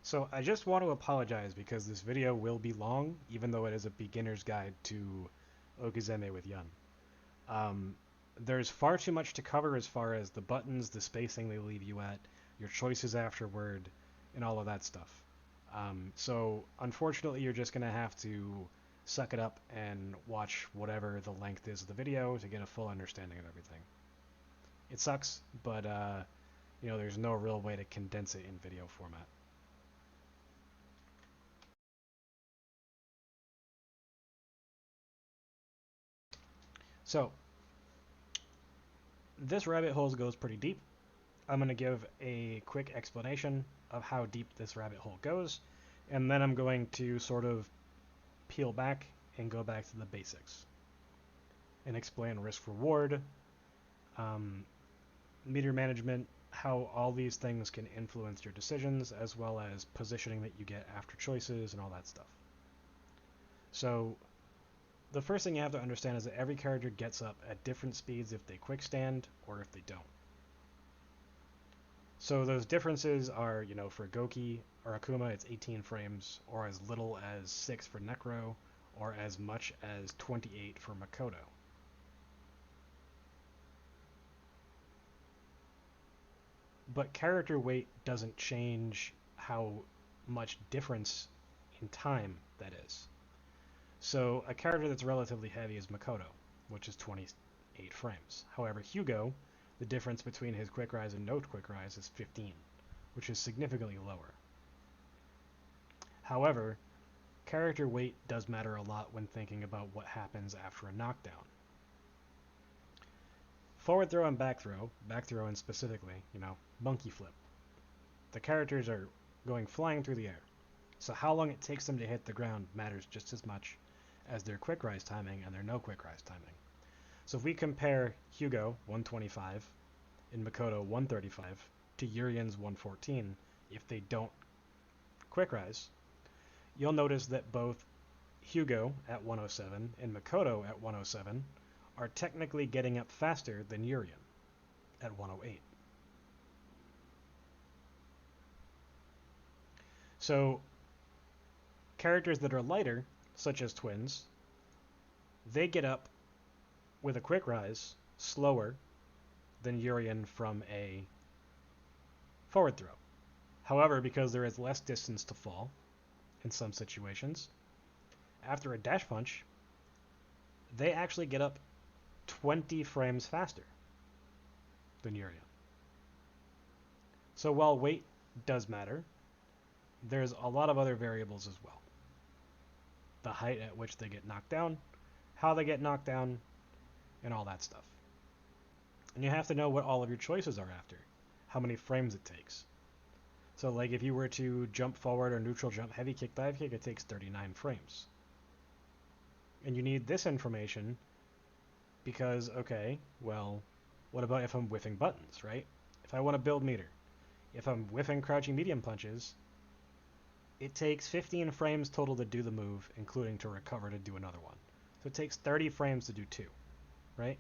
So I just want to apologize because this video will be long, even though it is a beginner's guide to Okizeme with Yun. Um, there's far too much to cover as far as the buttons, the spacing they leave you at, your choices afterward, and all of that stuff. So unfortunately, you're just going to have to suck it up and watch whatever the length is of the video to get a full understanding of everything. It sucks, but there's no real way to condense it in video format. So this rabbit hole goes pretty deep. I'm going to give a quick explanation of how deep this rabbit hole goes, and then I'm going to sort of peel back and go back to the basics and explain risk reward, meter management, how all these things can influence your decisions, as well as positioning that you get after choices and all that stuff. So the first thing you have to understand is that every character gets up at different speeds if they quick stand or if they don't. So those differences are, for Goki or Akuma, it's 18 frames, or as little as 6 for Necro, or as much as 28 for Makoto. But character weight doesn't change how much difference in time that is. So a character that's relatively heavy is Makoto, which is 28 frames. However, Hugo, the difference between his quick rise and no quick rise is 15, which is significantly lower. However, character weight does matter a lot when thinking about what happens after a knockdown. Forward throw and back throw and specifically, monkey flip. The characters are going flying through the air. So how long it takes them to hit the ground matters just as much as their quick rise timing and their no quick rise timing. So if we compare Hugo 125 and Makoto 135 to Urien's 114, if they don't quick rise, you'll notice that both Hugo at 107 and Makoto at 107 are technically getting up faster than Urien at 108. So characters that are lighter, such as twins, they get up with a quick rise slower than Urien from a forward throw. However, because there is less distance to fall in some situations, after a dash punch, they actually get up 20 frames faster than Urien. So while weight does matter, there's a lot of other variables as well. The height at which they get knocked down, how they get knocked down, and all that stuff. And you have to know what all of your choices are after, how many frames it takes. So like if you were to jump forward or neutral jump, heavy kick, dive kick, it takes 39 frames. And you need this information because, okay, well, what about if I'm whiffing buttons, right? If I want to build meter, if I'm whiffing crouching medium punches, it takes 15 frames total to do the move, including to recover to do another one. So it takes 30 frames to do 2, right?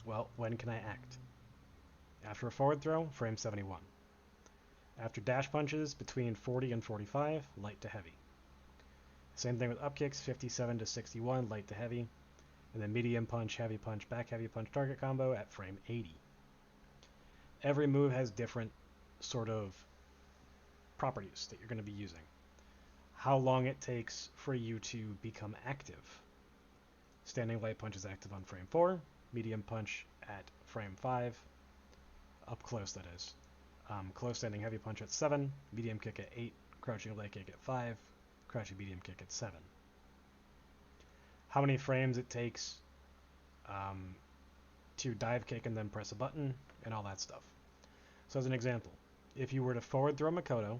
Well, when can I act? After a forward throw, frame 71. After dash punches, between 40 and 45, light to heavy. Same thing with up kicks, 57 to 61, light to heavy. And then medium punch, back heavy punch, target combo at frame 80. Every move has different sort of properties that you're going to be using. How long it takes for you to become active. Standing light punch is active on frame 4, medium punch at frame 5, up close that is. Close standing heavy punch at 7, medium kick at 8, crouching leg kick at 5, crouching medium kick at 7. How many frames it takes to dive kick and then press a button, and all that stuff. So as an example, if you were to forward throw Makoto,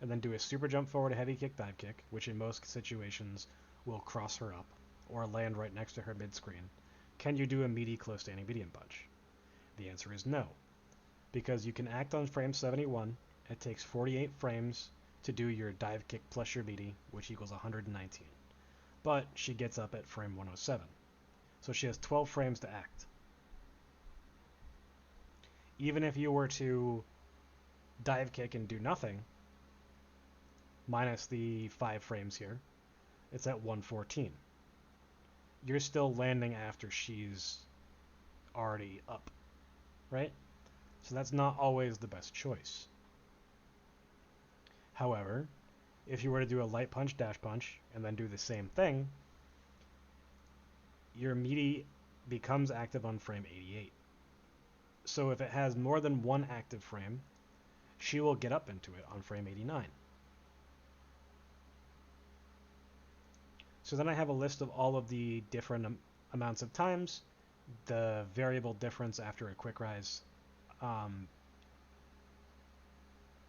and then do a super jump forward, a heavy kick, dive kick, which in most situations will cross her up, or land right next to her mid-screen, can you do a meaty close standing medium punch? The answer is no. Because you can act on frame 71, it takes 48 frames to do your dive kick plus your meaty, which equals 119. But she gets up at frame 107. So she has 12 frames to act. Even if you were to dive kick and do nothing, minus the 5 frames here, it's at 114. You're still landing after she's already up, right? So that's not always the best choice. However, if you were to do a light punch, dash punch, and then do the same thing, your Meaty becomes active on frame 88. So if it has more than one active frame, she will get up into it on frame 89. So then I have a list of all of the different amounts of times, the variable difference after a quick rise,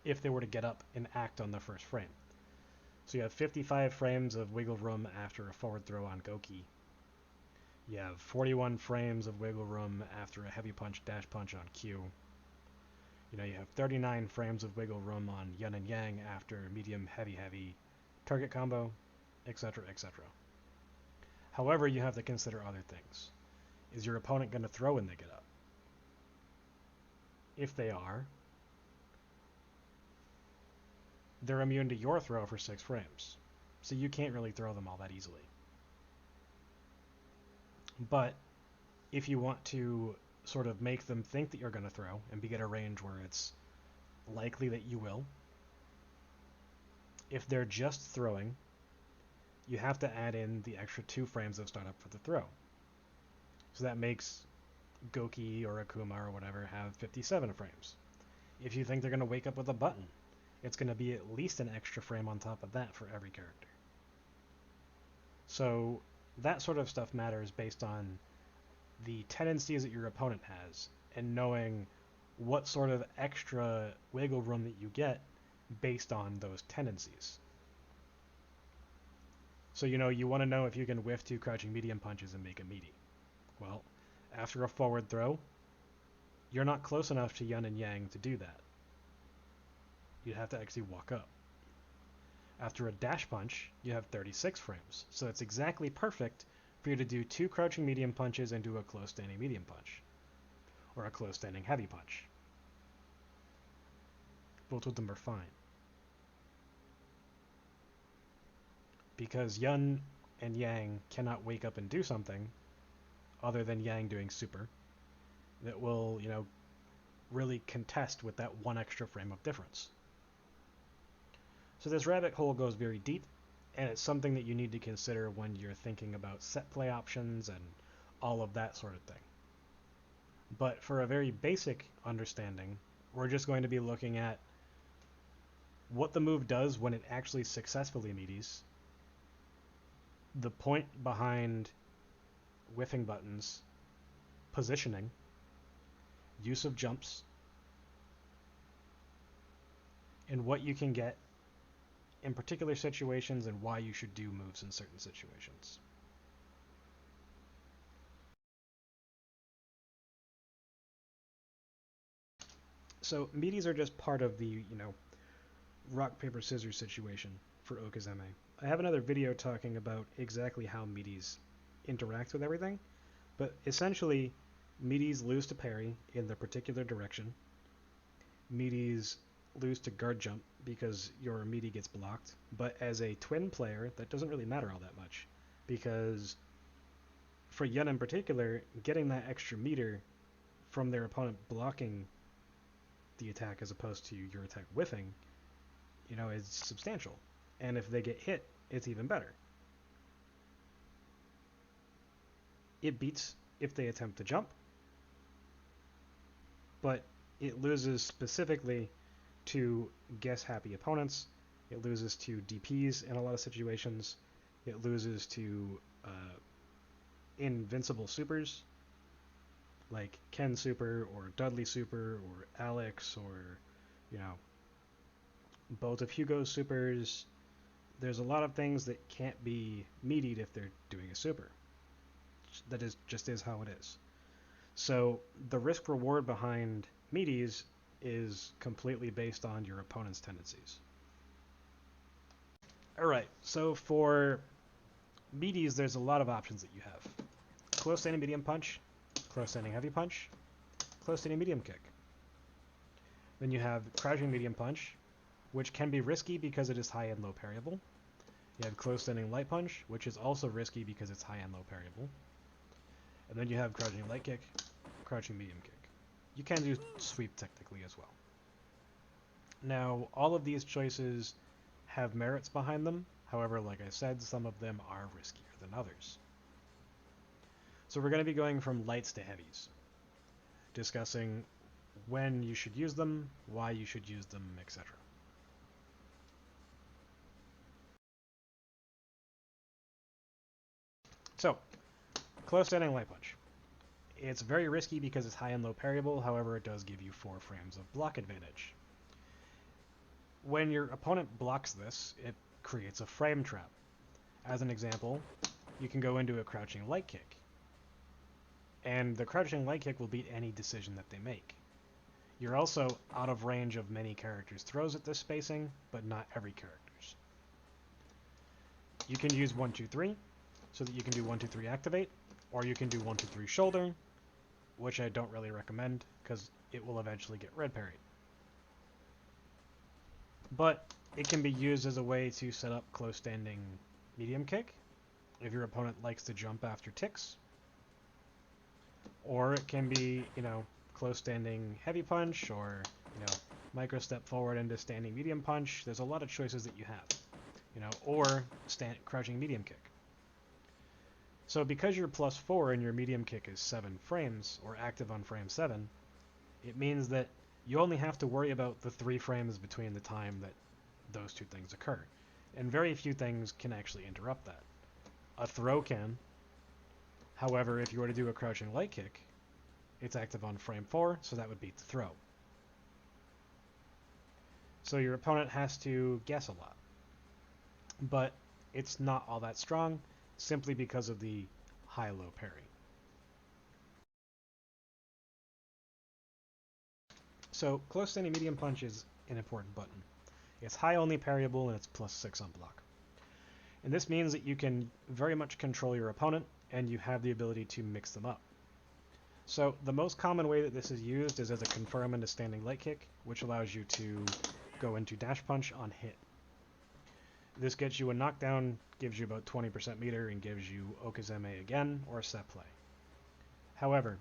if they were to get up and act on the first frame. So you have 55 frames of wiggle room after a forward throw on Goki. You have 41 frames of wiggle room after a heavy punch, dash punch on Q. You have 39 frames of wiggle room on Yin and Yang after medium, heavy, heavy target combo, etc., etc. However, you have to consider other things. Is your opponent going to throw when they get up? If they are, they're immune to your throw for 6 frames. So you can't really throw them all that easily. But if you want to sort of make them think that you're going to throw and be at a range where it's likely that you will, if they're just throwing, you have to add in the extra 2 frames of startup for the throw. So that makes Goki or Akuma or whatever have 57 frames. If you think they're going to wake up with a button, it's going to be at least an extra frame on top of that for every character. So that sort of stuff matters based on the tendencies that your opponent has and knowing what sort of extra wiggle room that you get based on those tendencies. So you want to know if you can whiff 2 crouching medium punches and make a Meaty. Well, after a forward throw, you're not close enough to Yin and Yang to do that. You'd have to actually walk up. After a dash punch, you have 36 frames, so it's exactly perfect for you to do 2 crouching medium punches and do a close standing medium punch, or a close standing heavy punch. Both of them are fine. Because Yin and Yang cannot wake up and do something other than Yang doing super that will, really contest with that 1 extra frame of difference. So this rabbit hole goes very deep, and it's something that you need to consider when you're thinking about set play options and all of that sort of thing. But for a very basic understanding, we're just going to be looking at what the move does when it actually successfully meaties, the point behind whiffing buttons, positioning, use of jumps, and what you can get in particular situations and why you should do moves in certain situations. So Meaties are just part of the, rock, paper, scissors situation for Okizeme. I have another video talking about exactly how Meaties interact with everything, but essentially Meaties lose to parry in the particular direction. Meaties lose to guard jump because your Meaty gets blocked, but as a twin player, that doesn't really matter all that much, because for Yin in particular, getting that extra meter from their opponent blocking the attack as opposed to your attack whiffing, is substantial. And if they get hit, it's even better. It beats if they attempt to jump, but it loses specifically to guess-happy opponents. It loses to DPs in a lot of situations. It loses to invincible supers, like Ken Super or Dudley Super or Alex or, both of Hugo's supers. There's a lot of things that can't be meatied if they're doing a super. That just is how it is. So the risk-reward behind Meaties is completely based on your opponent's tendencies. Alright, so for Meaties, there's a lot of options that you have. Close standing medium punch, close standing heavy punch, close standing medium kick. Then you have crouching medium punch, which can be risky because it is high and low parryable. You have close standing light punch, which is also risky because it's high and low parryable. And then you have crouching light kick, crouching medium kick. You can do sweep technically as well. Now, all of these choices have merits behind them. However, like I said, some of them are riskier than others. So we're going to be going from lights to heavies, discussing when you should use them, why you should use them, etc. So, close standing light punch. It's very risky because it's high and low parryable, however it does give you 4 frames of block advantage. When your opponent blocks this, it creates a frame trap. As an example, you can go into a crouching light kick, and the crouching light kick will beat any decision that they make. You're also out of range of many characters' throws at this spacing, but not every character's. You can use 1-2-3, so that you can do 1-2-3 activate, or you can do 1-2-3 shoulder, which I don't really recommend, because it will eventually get red parried. But it can be used as a way to set up close standing medium kick, if your opponent likes to jump after ticks. Or it can be, close standing heavy punch, or, micro step forward into standing medium punch. There's a lot of choices that you have, or crouching medium kick. So because you're +4 and your medium kick is 7 frames, or active on frame 7, it means that you only have to worry about the 3 frames between the time that those two things occur. And very few things can actually interrupt that. A throw can. However, if you were to do a crouching light kick, it's active on frame 4, so that would beat the throw. So your opponent has to guess a lot. But it's not all that strong, simply because of the high-low parry. So close standing medium punch is an important button. It's high only parryable and it's +6 on block. And this means that you can very much control your opponent and you have the ability to mix them up. So the most common way that this is used is as a confirm into standing light kick, which allows you to go into dash punch on hit. This gets you a knockdown, gives you about 20% meter, and gives you Okizeme again, or set play. However,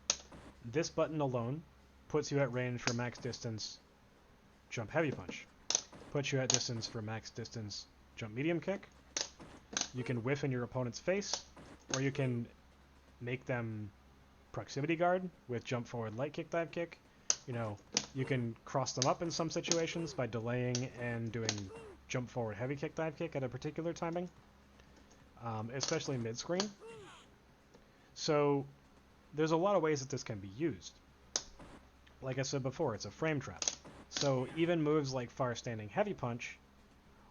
this button alone puts you at range for max distance jump heavy punch, puts you at distance for max distance jump medium kick. You can whiff in your opponent's face, or you can make them proximity guard with jump forward light kick dive kick. You can cross them up in some situations by delaying and doing jump forward heavy kick dive kick at a particular timing, especially mid screen. So there's a lot of ways that this can be used. Like I said before, it's a frame trap. So even moves like far standing heavy punch,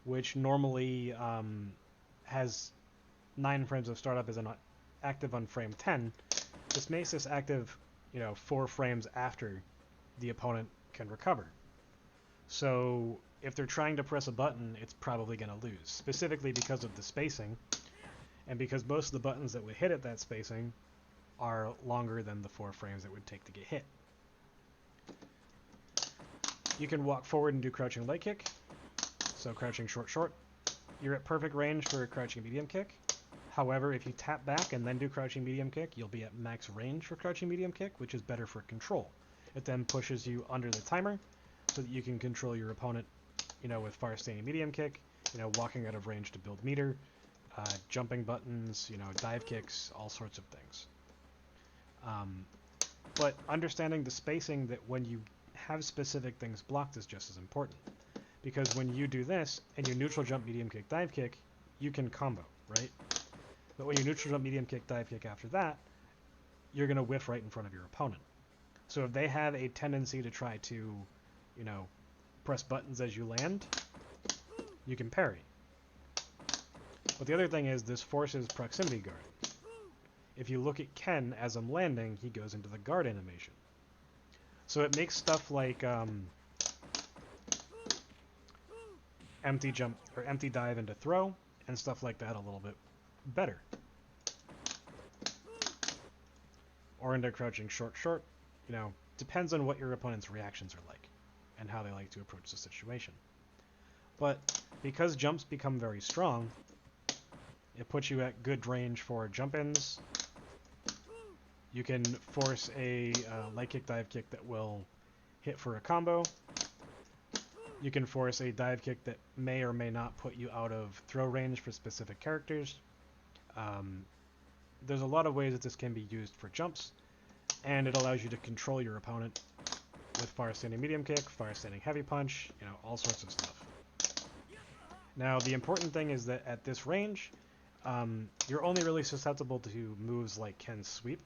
which normally has 9 frames of startup, is active on frame 10. This makes this active, 4 frames after the opponent can recover. So if they're trying to press a button, it's probably going to lose, specifically because of the spacing, and because most of the buttons that would hit at that spacing are longer than the 4 frames it would take to get hit. You can walk forward and do crouching light kick, so crouching short. You're at perfect range for a crouching medium kick. However, if you tap back and then do crouching medium kick, you'll be at max range for crouching medium kick, which is better for control. It then pushes you under the timer so that you can control your opponent, with far standing medium kick, walking out of range to build meter, jumping buttons, dive kicks, all sorts of things. But understanding the spacing that when you have specific things blocked is just as important. Because when you do this, and you neutral jump medium kick dive kick, you can combo, right? But when you neutral jump medium kick dive kick after that, you're going to whiff right in front of your opponent. So if they have a tendency to try to, press buttons as you land, you can parry. But the other thing is this forces proximity guard. If you look at Ken as I'm landing, he goes into the guard animation. So it makes stuff like empty jump or empty dive into throw and stuff like that a little bit better. Or into crouching short, depends on what your opponent's reactions are like. and how they like to approach the situation. But because jumps become very strong, it puts you at good range for jump-ins. You can force a light kick, dive kick that will hit for a combo. You can force a dive kick that may or may not put you out of throw range for specific characters. There's a lot of ways that this can be used for jumps, and it allows you to control your opponent with far standing medium kick, far standing heavy punch, you know, all sorts of stuff. Now, the important thing is that at this range, you're only really susceptible to moves like Ken's sweep,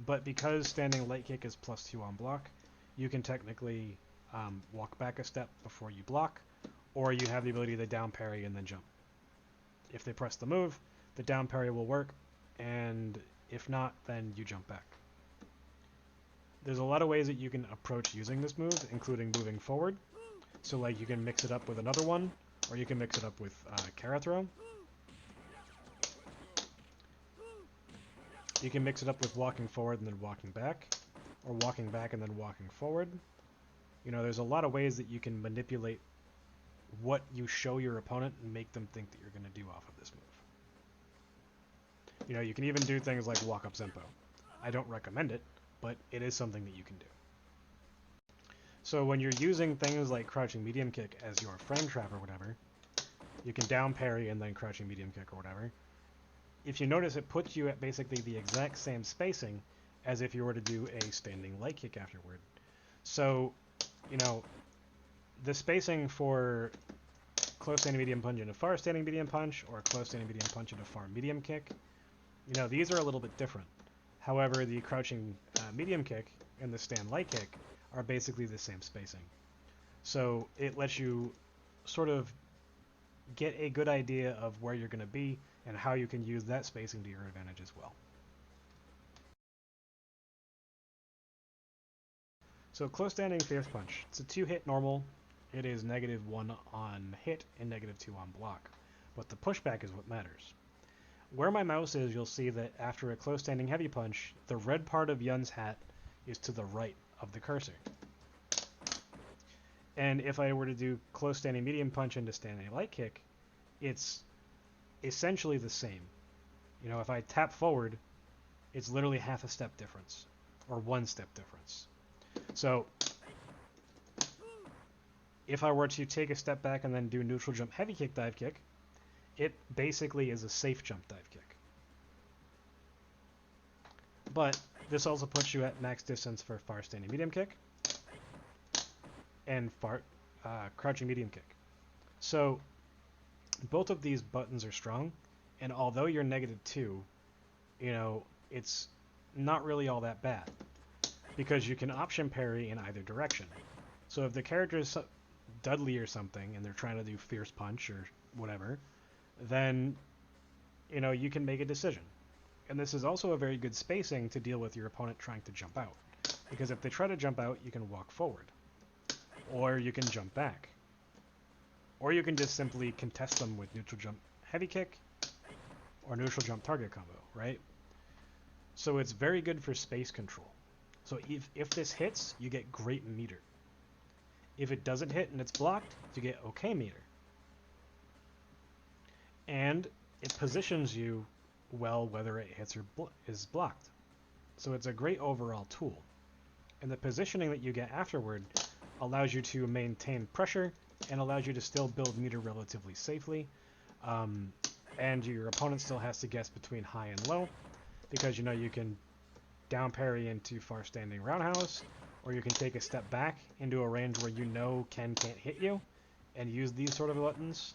but because standing light kick is +2 on block, you can technically walk back a step before you block, or you have the ability to down parry and then jump. If they press the move, the down parry will work, and if not, then you jump back. There's a lot of ways that you can approach using this move, including moving forward. So like you can mix it up with another one, or you can mix it up with Kara throw. You can mix it up with walking forward and then walking back, or walking back and then walking forward. You know, there's a lot of ways that you can manipulate what you show your opponent and make them think that you're going to do off of this move. You know, you can even do things like walk up Zenpo. I don't recommend it, but it is something that you can do. So when you're using things like crouching medium kick as your frame trap or whatever, you can down parry and then crouching medium kick or whatever. If you notice, it puts you at basically the exact same spacing as if you were to do a standing light kick afterward. So, you know, the spacing for close standing medium punch into far standing medium punch, or close standing medium punch into far medium kick, you know, these are a little bit different. However, the crouching medium kick and the stand light kick are basically the same spacing. So it lets you sort of get a good idea of where you're going to be and how you can use that spacing to your advantage as well. So close standing fierce punch. It's a 2-hit normal. It is -1 on hit and -2 on block. But the pushback is what matters. Where my mouse is, you'll see that after a close standing heavy punch, the red part of Yun's hat is to the right of the cursor. And if I were to do close standing medium punch into standing light kick, it's essentially the same. You know, if I tap forward, it's literally half a step difference, or 1 step difference. So if I were to take a step back and then do neutral jump heavy kick dive kick, it basically is a safe jump dive kick. But this also puts you at max distance for far standing medium kick and crouching medium kick. So both of these buttons are strong, and although you're -2, you know, it's not really all that bad, because you can option parry in either direction. So if the character is Dudley or something, and they're trying to do fierce punch or whatever, then, you know, you can make a decision. And this is also a very good spacing to deal with your opponent trying to jump out, because if they try to jump out, you can walk forward, or you can jump back, or you can just simply contest them with neutral jump heavy kick or neutral jump target combo, right? So it's very good for space control. So if this hits, you get great meter. If it doesn't hit and it's blocked, you get okay meter. And it positions you well whether it hits or is blocked. So it's a great overall tool. And the positioning that you get afterward allows you to maintain pressure and allows you to still build meter relatively safely. And your opponent still has to guess between high and low, because, you know, you can down parry into far standing roundhouse, or you can take a step back into a range where you know Ken can't hit you and use these sort of buttons.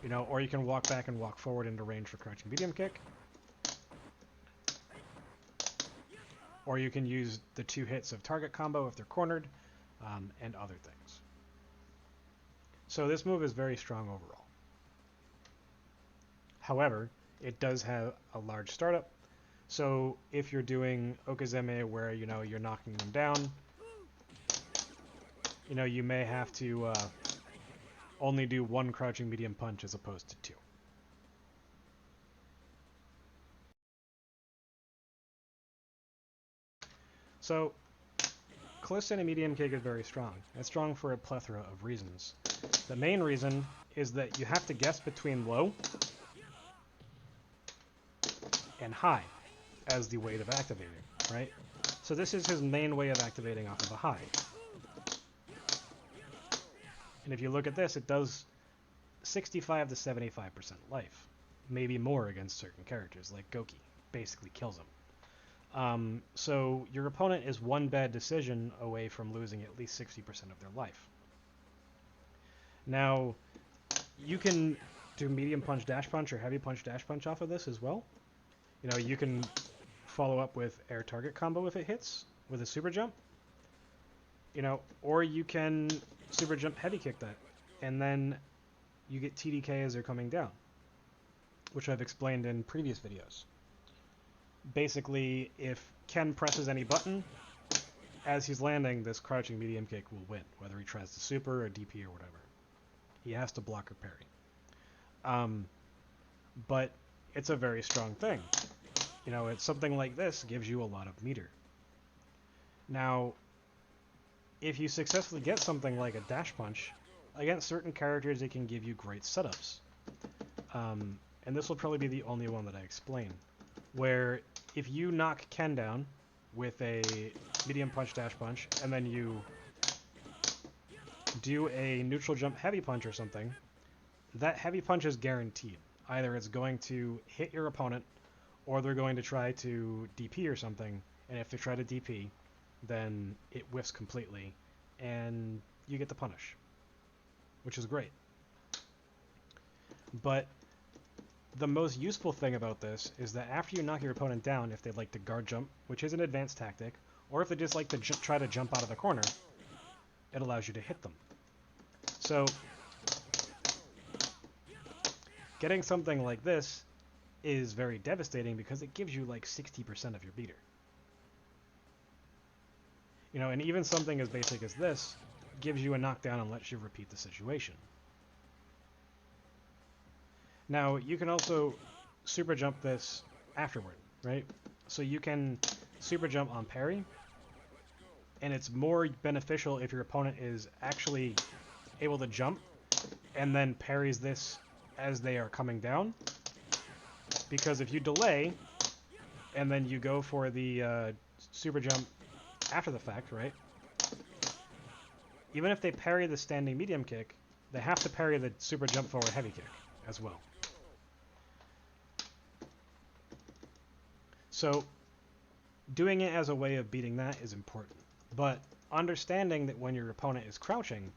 You know, or you can walk back and walk forward into range for crouching medium kick. Or you can use the 2 hits of target combo if they're cornered, and other things. So this move is very strong overall. However, it does have a large startup. So if you're doing Okizeme where, you know, you're knocking them down, you know, you may have to only do 1 crouching medium punch as opposed to 2. So close standing medium kick is very strong. It's strong for a plethora of reasons. The main reason is that you have to guess between low and high as the way of activating, right? So this is his main way of activating off of a high. And if you look at this, it does 65 to 75% life. Maybe more against certain characters, like Goki. Basically kills him. So your opponent is one bad decision away from losing at least 60% of their life. Now, you can do medium punch, dash punch, or heavy punch, dash punch off of this as well. You know, you can follow up with air target combo if it hits with a super jump. You know, or you can super jump heavy kick that, and then you get TDK as they're coming down, which I've explained in previous videos. Basically, if Ken presses any button, as he's landing, this crouching medium kick will win, whether he tries to super or DP or whatever. He has to block or parry. But it's a very strong thing. You know, it's something like this gives you a lot of meter. Now, if you successfully get something like a dash punch, against certain characters it can give you great setups. And this will probably be the only one that I explain. Where if you knock Ken down with a medium punch, dash punch, and then you do a neutral jump heavy punch or something, that heavy punch is guaranteed. Either it's going to hit your opponent, or they're going to try to DP or something, and if they try to DP, then it whiffs completely, and you get the punish, which is great. But the most useful thing about this is that after you knock your opponent down, if they'd like to guard jump, which is an advanced tactic, or if they just like to try to jump out of the corner, it allows you to hit them. So, getting something like this is very devastating because it gives you like 60% of your beater. You know, and even something as basic as this gives you a knockdown and lets you repeat the situation. Now, you can also super jump this afterward, right? So you can super jump on parry, and it's more beneficial if your opponent is actually able to jump and then parries this as they are coming down. Because if you delay and then you go for the super jump after the fact, right? Even if they parry the standing medium kick, they have to parry the super jump forward heavy kick as well. So doing it as a way of beating that is important. But understanding that when your opponent is crouching,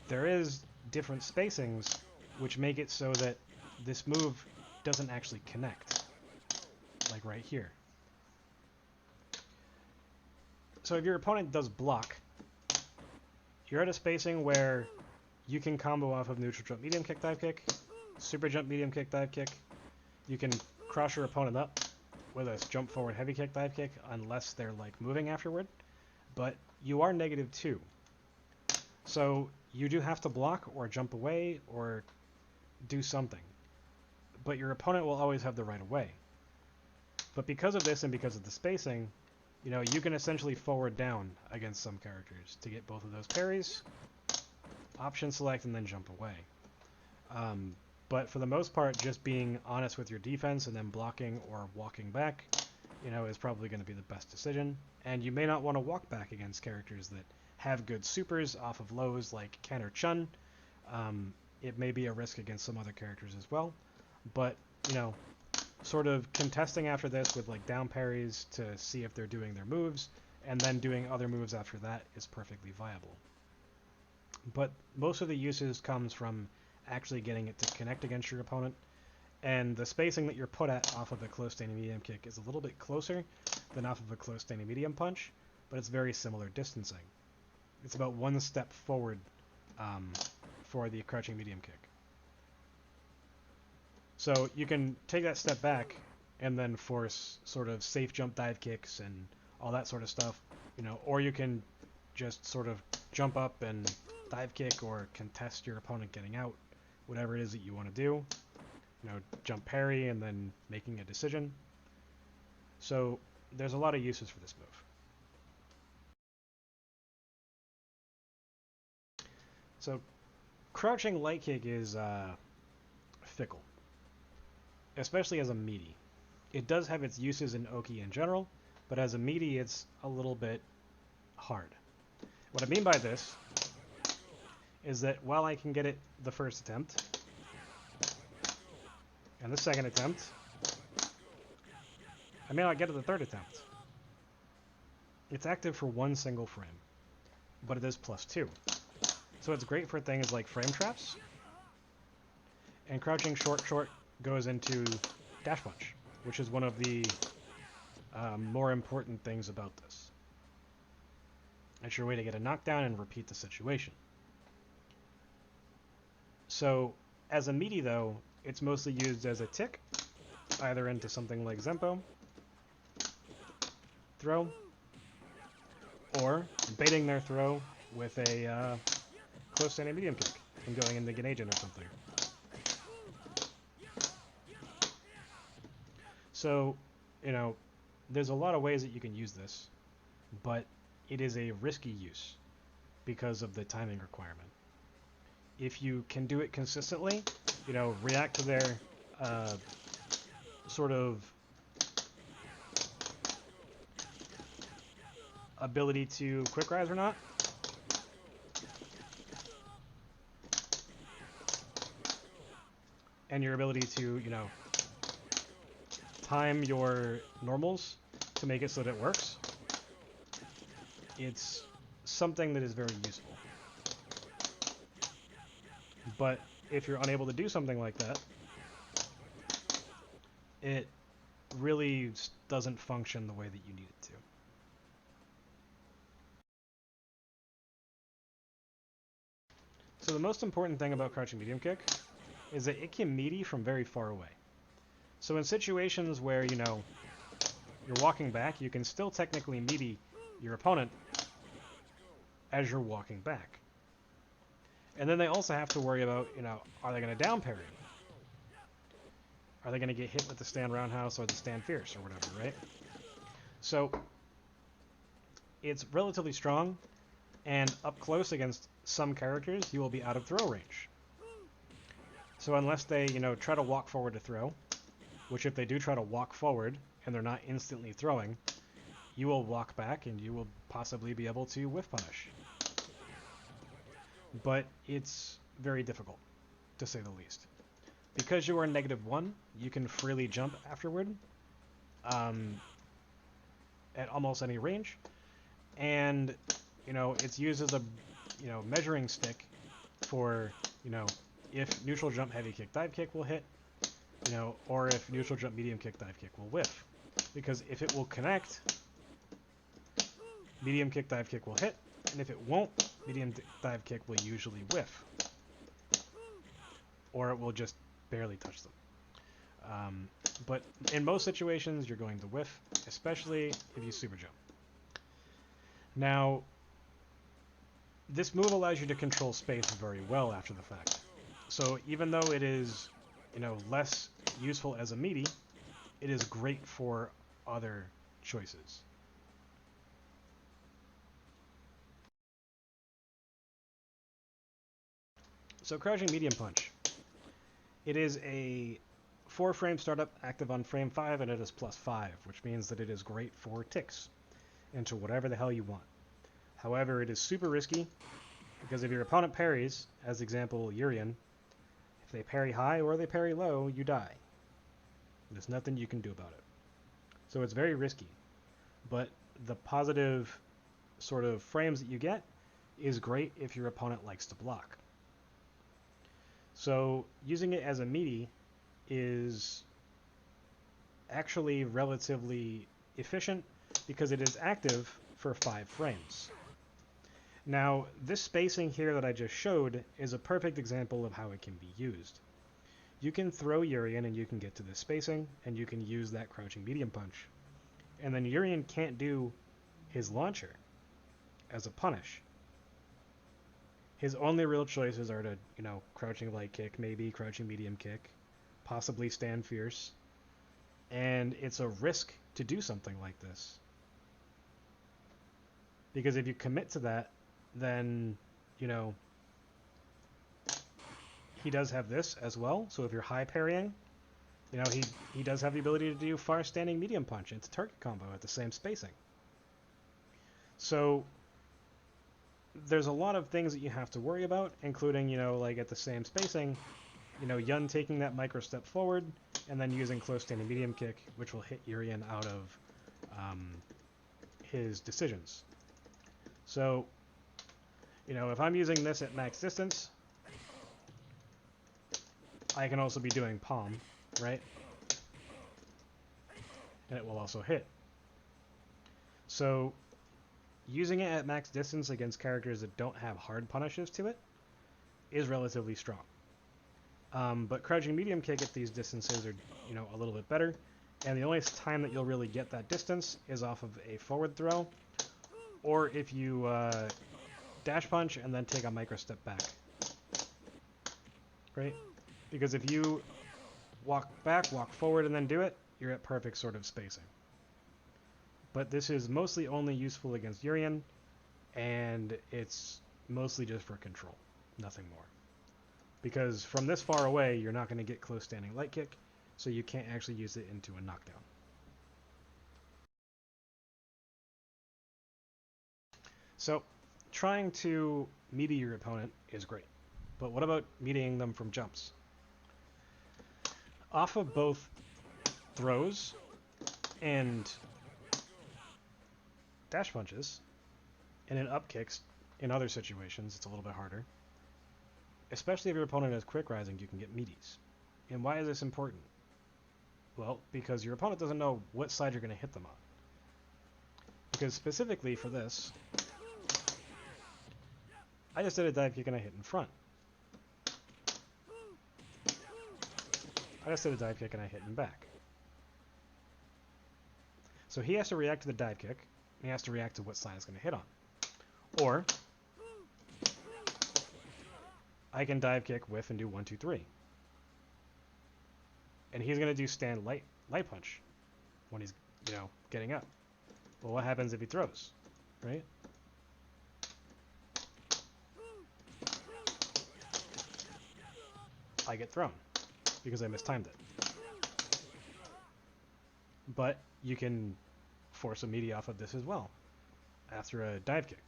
there is different spacings which make it so that this move doesn't actually connect. Like right here. So if your opponent does block, you're at a spacing where you can combo off of neutral jump medium kick dive kick, super jump medium kick dive kick. You can cross your opponent up with a jump forward heavy kick dive kick unless they're like moving afterward. But you are -2. So you do have to block or jump away or do something. But your opponent will always have the right of way. But because of this and because of the spacing, you know, you can essentially forward down against some characters to get both of those parries, option select, and then jump away. But for the most part, just being honest with your defense and then blocking or walking back, you know, is probably going to be the best decision. And you may not want to walk back against characters that have good supers off of lows like Ken or Chun. It may be a risk against some other characters as well. But, you know, sort of contesting after this with like down parries to see if they're doing their moves, and then doing other moves after that is perfectly viable. But most of the uses comes from actually getting it to connect against your opponent, and the spacing that you're put at off of a close standing medium kick is a little bit closer than off of a close standing medium punch, but it's very similar distancing. It's about one step forward for the crouching medium kick. So you can take that step back and then force sort of safe jump dive kicks and all that sort of stuff, you know, or you can just sort of jump up and dive kick or contest your opponent getting out, whatever it is that you want to do, you know, jump parry and then making a decision. So there's a lot of uses for this move. So crouching light kick is fickle, especially as a meaty. It does have its uses in Oki in general, but as a meaty, it's a little bit hard. What I mean by this is that while I can get it the first attempt and the second attempt, I may not get it the third attempt. It's active for one single frame, but it is +2. So it's great for things like frame traps, and crouching short goes into dash punch, which is one of the more important things about this. It's your way to get a knockdown and repeat the situation. So as a meaty though, it's mostly used as a tick, either into something like Zenpo, throw, or baiting their throw with a close standing medium kick and going into Geneijin or something. So, you know, there's a lot of ways that you can use this, but it is a risky use because of the timing requirement. If you can do it consistently, you know, react to their sort of ability to quick rise or not, and your ability to, you know, time your normals to make it so that it works, it's something that is very useful. But if you're unable to do something like that, it really doesn't function the way that you need it to. So the most important thing about crouching medium kick is that it can meaty from very far away. So in situations where, you know, you're walking back, you can still technically meaty your opponent as you're walking back. And then they also have to worry about, you know, are they going to down parry? Are they going to get hit with the stand roundhouse or the stand fierce or whatever, right? So it's relatively strong, and up close against some characters, you will be out of throw range. So unless they, you know, try to walk forward to throw, which if they do try to walk forward and they're not instantly throwing, you will walk back and you will possibly be able to whiff punish. But it's very difficult, to say the least. Because you are -1, you can freely jump afterward at almost any range, and you know it's used as a measuring stick for if neutral jump heavy kick dive kick will hit, or if neutral jump medium kick dive kick will whiff. Because if it will connect, medium kick dive kick will hit, and if it won't, medium dive kick will usually whiff, or it will just barely touch them. But in most situations, you're going to whiff, especially if you super jump. Now, this move allows you to control space very well after the fact. So even though it is, less useful as a meaty, it is great for other choices. So crouching medium punch. It is a 4-frame startup active on frame 5, and it is +5, which means that it is great for ticks into whatever the hell you want. However, it is super risky because if your opponent parries, as example Urian, if they parry high or they parry low, you die. There's nothing you can do about it. So it's very risky, but the positive sort of frames that you get is great if your opponent likes to block. So using it as a meaty is actually relatively efficient because it is active for 5 frames. Now, this spacing here that I just showed is a perfect example of how it can be used. You can throw Urian and you can get to this spacing, and you can use that crouching medium punch. And then Urian can't do his launcher as a punish. His only real choices are to, crouching light kick, maybe crouching medium kick, possibly stand fierce. And it's a risk to do something like this. Because if you commit to that, then, he does have this as well. So if you're high parrying, you know, he does have the ability to do far standing medium punch into target combo at the same spacing. So there's a lot of things that you have to worry about, including, you know, like at the same spacing, you know, Yun taking that micro step forward and then using close standing medium kick, which will hit Urian out of his decisions. So, you know, if I'm using this at max distance, I can also be doing palm, right? And it will also hit. So using it at max distance against characters that don't have hard punishes to it is relatively strong. But crouching medium kick at these distances are, you know, a little bit better. And the only time that you'll really get that distance is off of a forward throw, or if you dash punch and then take a micro step back. Right? Because if you walk back, walk forward, and then do it, you're at perfect sort of spacing. But this is mostly only useful against Urian, and it's mostly just for control, nothing more. Because from this far away, you're not going to get close standing light kick, so you can't actually use it into a knockdown. So trying to meaty your opponent is great, but what about meeting them from jumps? Off of both throws and dash punches, and in up kicks, in other situations, it's a little bit harder. Especially if your opponent is quick rising, you can get meaties. And why is this important? Well, because your opponent doesn't know what side you're going to hit them on. Because specifically for this, I just did a dive kick and I hit in front. I just did a dive kick and I hit in back. So he has to react to the dive kick, and he has to react to what side it's going to hit on. Or I can dive kick, whiff, and do 1, 2, 3. And he's going to do stand light punch when he's, you know, getting up. Well, what happens if he throws, right? I get thrown because I mistimed it. But you can force a meaty off of this as well after a dive kick.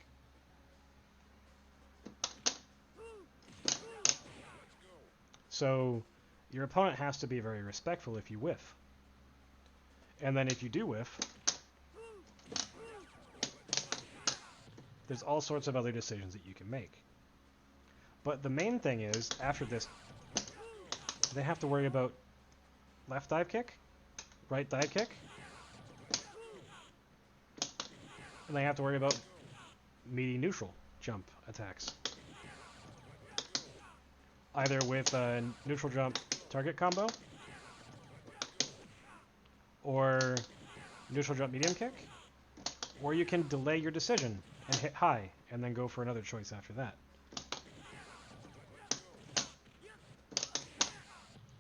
So your opponent has to be very respectful if you whiff. And then if you do whiff, there's all sorts of other decisions that you can make. But the main thing is, after this, they have to worry about left dive kick, right dive kick, and they have to worry about meaty neutral jump attacks. Either with a neutral jump target combo, or neutral jump medium kick, or you can delay your decision and hit high, and then go for another choice after that.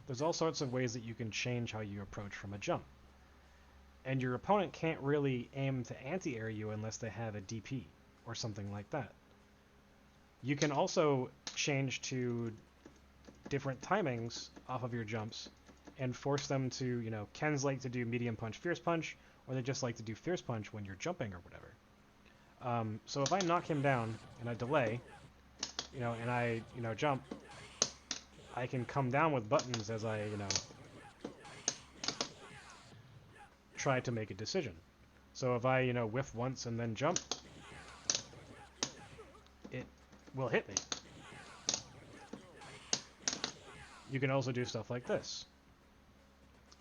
There's all sorts of ways that you can change how you approach from a jump. And your opponent can't really aim to anti-air you unless they have a DP or something like that. You can also change to different timings off of your jumps and force them to, you know, Ken's like to do medium punch, fierce punch, or they just like to do fierce punch when you're jumping or whatever. So if I knock him down and I delay, you know, and I, you know, jump, I can come down with buttons as I, you know, try to make a decision. So if I, you know, whiff once and then jump, it will hit me. You can also do stuff like this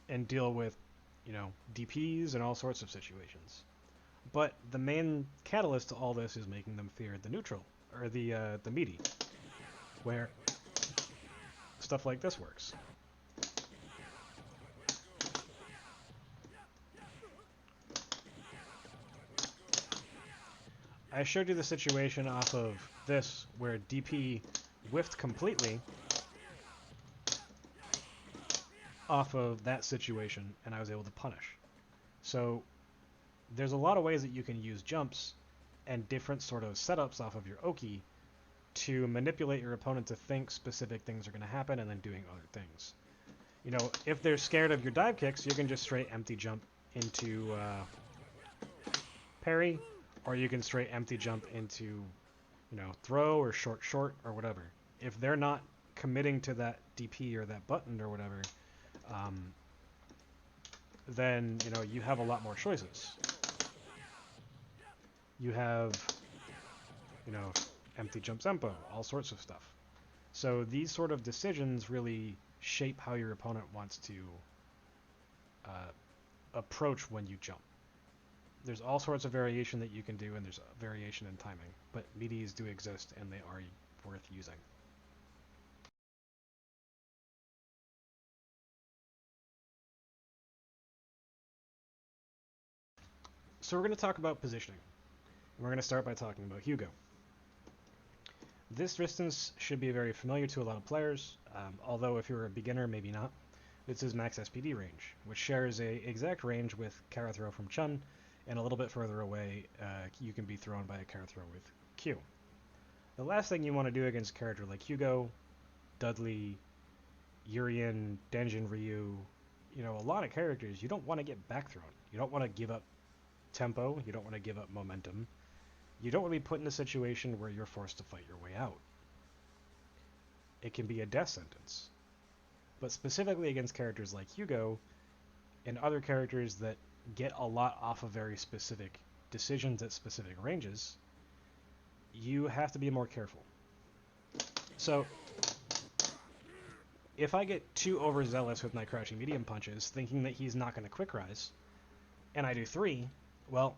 and deal with, you know, DPs and all sorts of situations. But the main catalyst to all this is making them fear the neutral, or the meaty, where stuff like this works. I showed you the situation off of this where DP whiffed completely off of that situation, and I was able to punish. So there's a lot of ways that you can use jumps and different sort of setups off of your Oki to manipulate your opponent to think specific things are going to happen and then doing other things. You know, if they're scared of your dive kicks, you can just straight empty jump into parry, or you can straight empty jump into, you know, throw or short or whatever. If they're not committing to that DP or that button or whatever, then, you know, you have a lot more choices. You have, you know, empty jump Zenpo, all sorts of stuff. So these sort of decisions really shape how your opponent wants to approach when you jump. There's all sorts of variation that you can do, and there's variation in timing, but Meaties do exist, and they are worth using. So we're going to talk about positioning. We're going to start by talking about Hugo. This distance should be very familiar to a lot of players, although if you're a beginner, maybe not. This is max SPD range, which shares a exact range with Kara throw from Chun, and a little bit further away, you can be thrown by a Kara throw with Q. The last thing you want to do against a character like Hugo, Dudley, Urien, Denjin Ryu, you know, a lot of characters, you don't want to get back thrown. You don't want to give up tempo, you don't want to give up momentum. You don't want to be put in a situation where you're forced to fight your way out. It can be a death sentence. But specifically against characters like Hugo and other characters that get a lot off of very specific decisions at specific ranges, you have to be more careful. So if I get too overzealous with my crouching medium punches, thinking that he's not going to quick rise, and I do 3, well,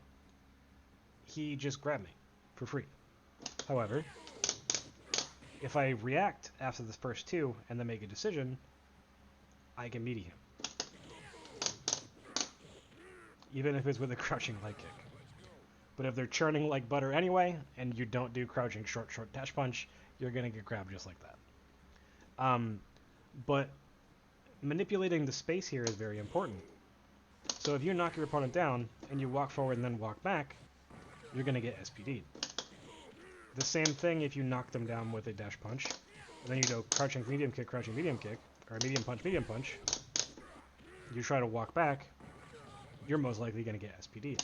he just grabbed me for free. However, if I react after the first 2 and then make a decision, I can meaty him. Even if it's with a crouching leg kick. But if they're churning like butter anyway, and you don't do crouching short dash punch, you're going to get grabbed just like that. But manipulating the space here is very important. So if you knock your opponent down, and you walk forward and then walk back, you're going to get SPD'd. The same thing if you knock them down with a dash punch, and then you go crouching medium kick, or medium punch, you try to walk back, you're most likely going to get SPD'd.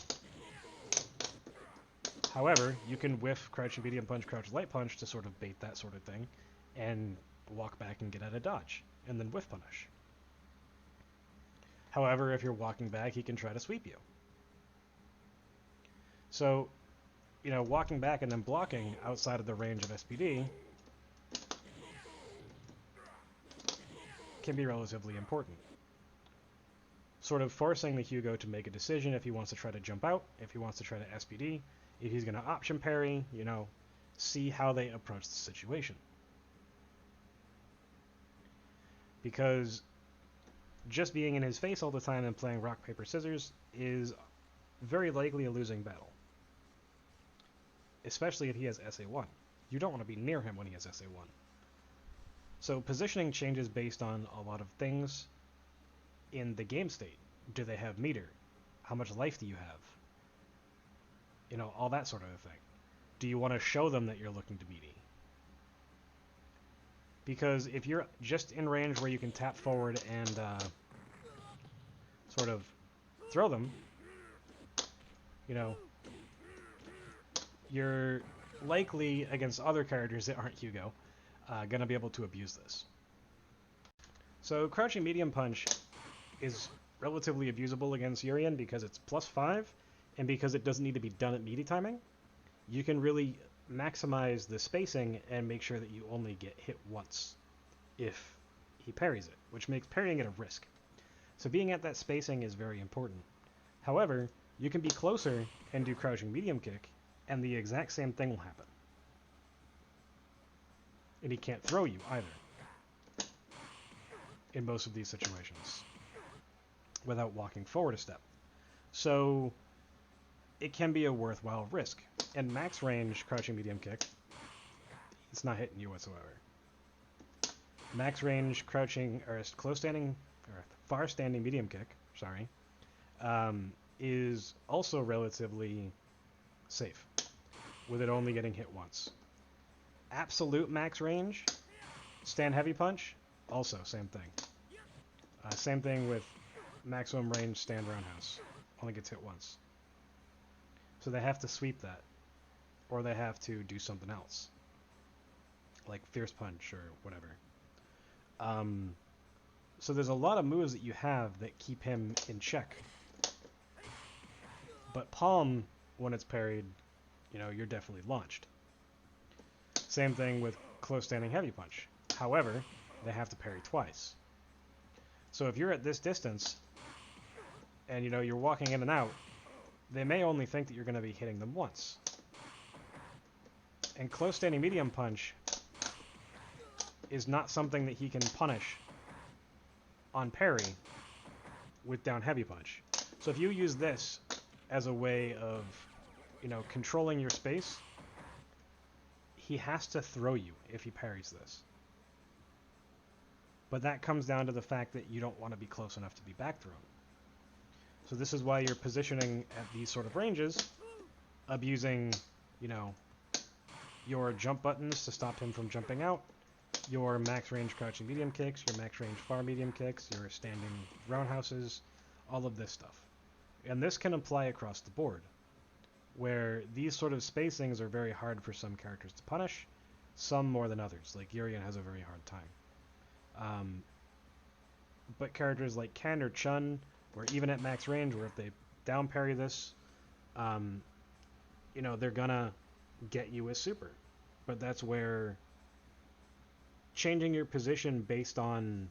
However, you can whiff crouching medium punch, crouch light punch to sort of bait that sort of thing, and walk back and get out a dodge, and then whiff punish. However, if you're walking back, he can try to sweep you. So, you know, walking back and then blocking outside of the range of SPD can be relatively important. Sort of forcing the Hugo to make a decision if he wants to try to jump out, if he wants to try to SPD, if he's going to option parry, you know, see how they approach the situation. Because just being in his face all the time and playing rock, paper, scissors is very likely a losing battle. Especially if he has SA1. You don't want to be near him when he has SA1. So positioning changes based on a lot of things in the game state. Do they have meter? How much life do you have? You know, all that sort of thing. Do you want to show them that you're looking to meaty? Because if you're just in range where you can tap forward and sort of throw them, you know, you're likely, against other characters that aren't Hugo, going to be able to abuse this. So crouching medium punch is relatively abusable against Urien because it's +5, and because it doesn't need to be done at meaty timing. You can really maximize the spacing and make sure that you only get hit once if he parries it, which makes parrying it a risk. So being at that spacing is very important. However, you can be closer and do crouching medium kick, and the exact same thing will happen. And he can't throw you either in most of these situations without walking forward a step. So it can be a worthwhile risk. And max range crouching medium kick, it's not hitting you whatsoever. Max range crouching, or close standing, or far standing medium kick, sorry, is also relatively safe, with it only getting hit once. Absolute max range, stand heavy punch, also same thing. Same thing with maximum range stand roundhouse. Only gets hit once. So they have to sweep that. Or they have to do something else. Like fierce punch or whatever. So there's a lot of moves that you have that keep him in check. But palm, when it's parried, you know, you're definitely launched. Same thing with close standing heavy punch. However, they have to parry twice. So if you're at this distance, and you know, you're walking in and out, they may only think that you're going to be hitting them once. And close standing medium punch is not something that he can punish on parry with down heavy punch. So if you use this as a way of, you know, controlling your space, he has to throw you if he parries this. But that comes down to the fact that you don't want to be close enough to be back thrown. So this is why you're positioning at these sort of ranges, abusing, you know, your jump buttons to stop him from jumping out, your max range crouching medium kicks, your max range far medium kicks, your standing roundhouses, all of this stuff. And this can apply across the board, where these sort of spacings are very hard for some characters to punish, some more than others. Like Yurian has a very hard time. But characters like Ken or Chun, where even at max range, where if they down parry this, you know, they're gonna get you with super. But that's where changing your position based on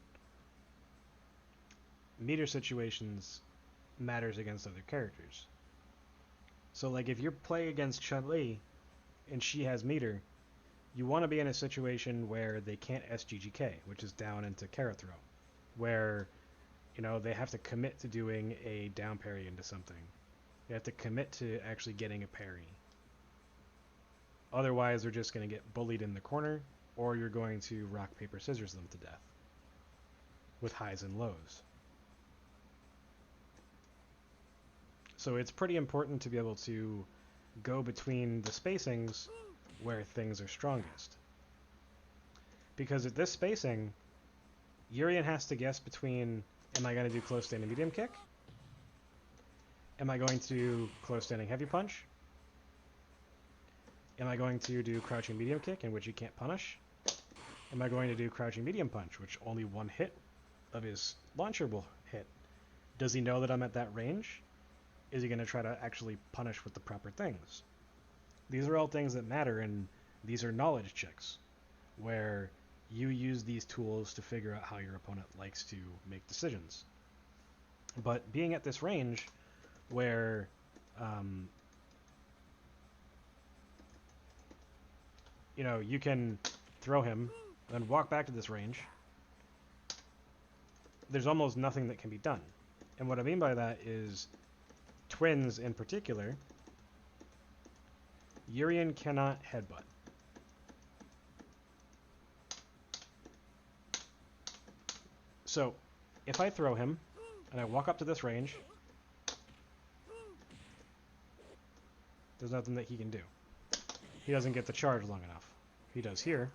meter situations matters against other characters. So like if you're playing against Chun-Li and she has meter, you want to be in a situation where they can't SGGK, which is down into carrot throw, where, you know, they have to commit to doing a down parry into something. They have to commit to actually getting a parry. Otherwise, they're just going to get bullied in the corner, or you're going to rock, paper, scissors them to death with highs and lows. So it's pretty important to be able to go between the spacings where things are strongest. Because at this spacing, Yurian has to guess between, am I going to do close standing medium kick? Am I going to do close standing heavy punch? Am I going to do crouching medium kick, in which he can't punish? Am I going to do crouching medium punch, which only one hit of his launcher will hit? Does he know that I'm at that range? Is he going to try to actually punish with the proper things? These are all things that matter, and these are knowledge checks, where you use these tools to figure out how your opponent likes to make decisions. But being at this range, where you know, you can throw him, then walk back to this range, there's almost nothing that can be done. And what I mean by that is, twins in particular, Yurian cannot headbutt. So, if I throw him, and I walk up to this range, there's nothing that he can do. He doesn't get the charge long enough. He does here.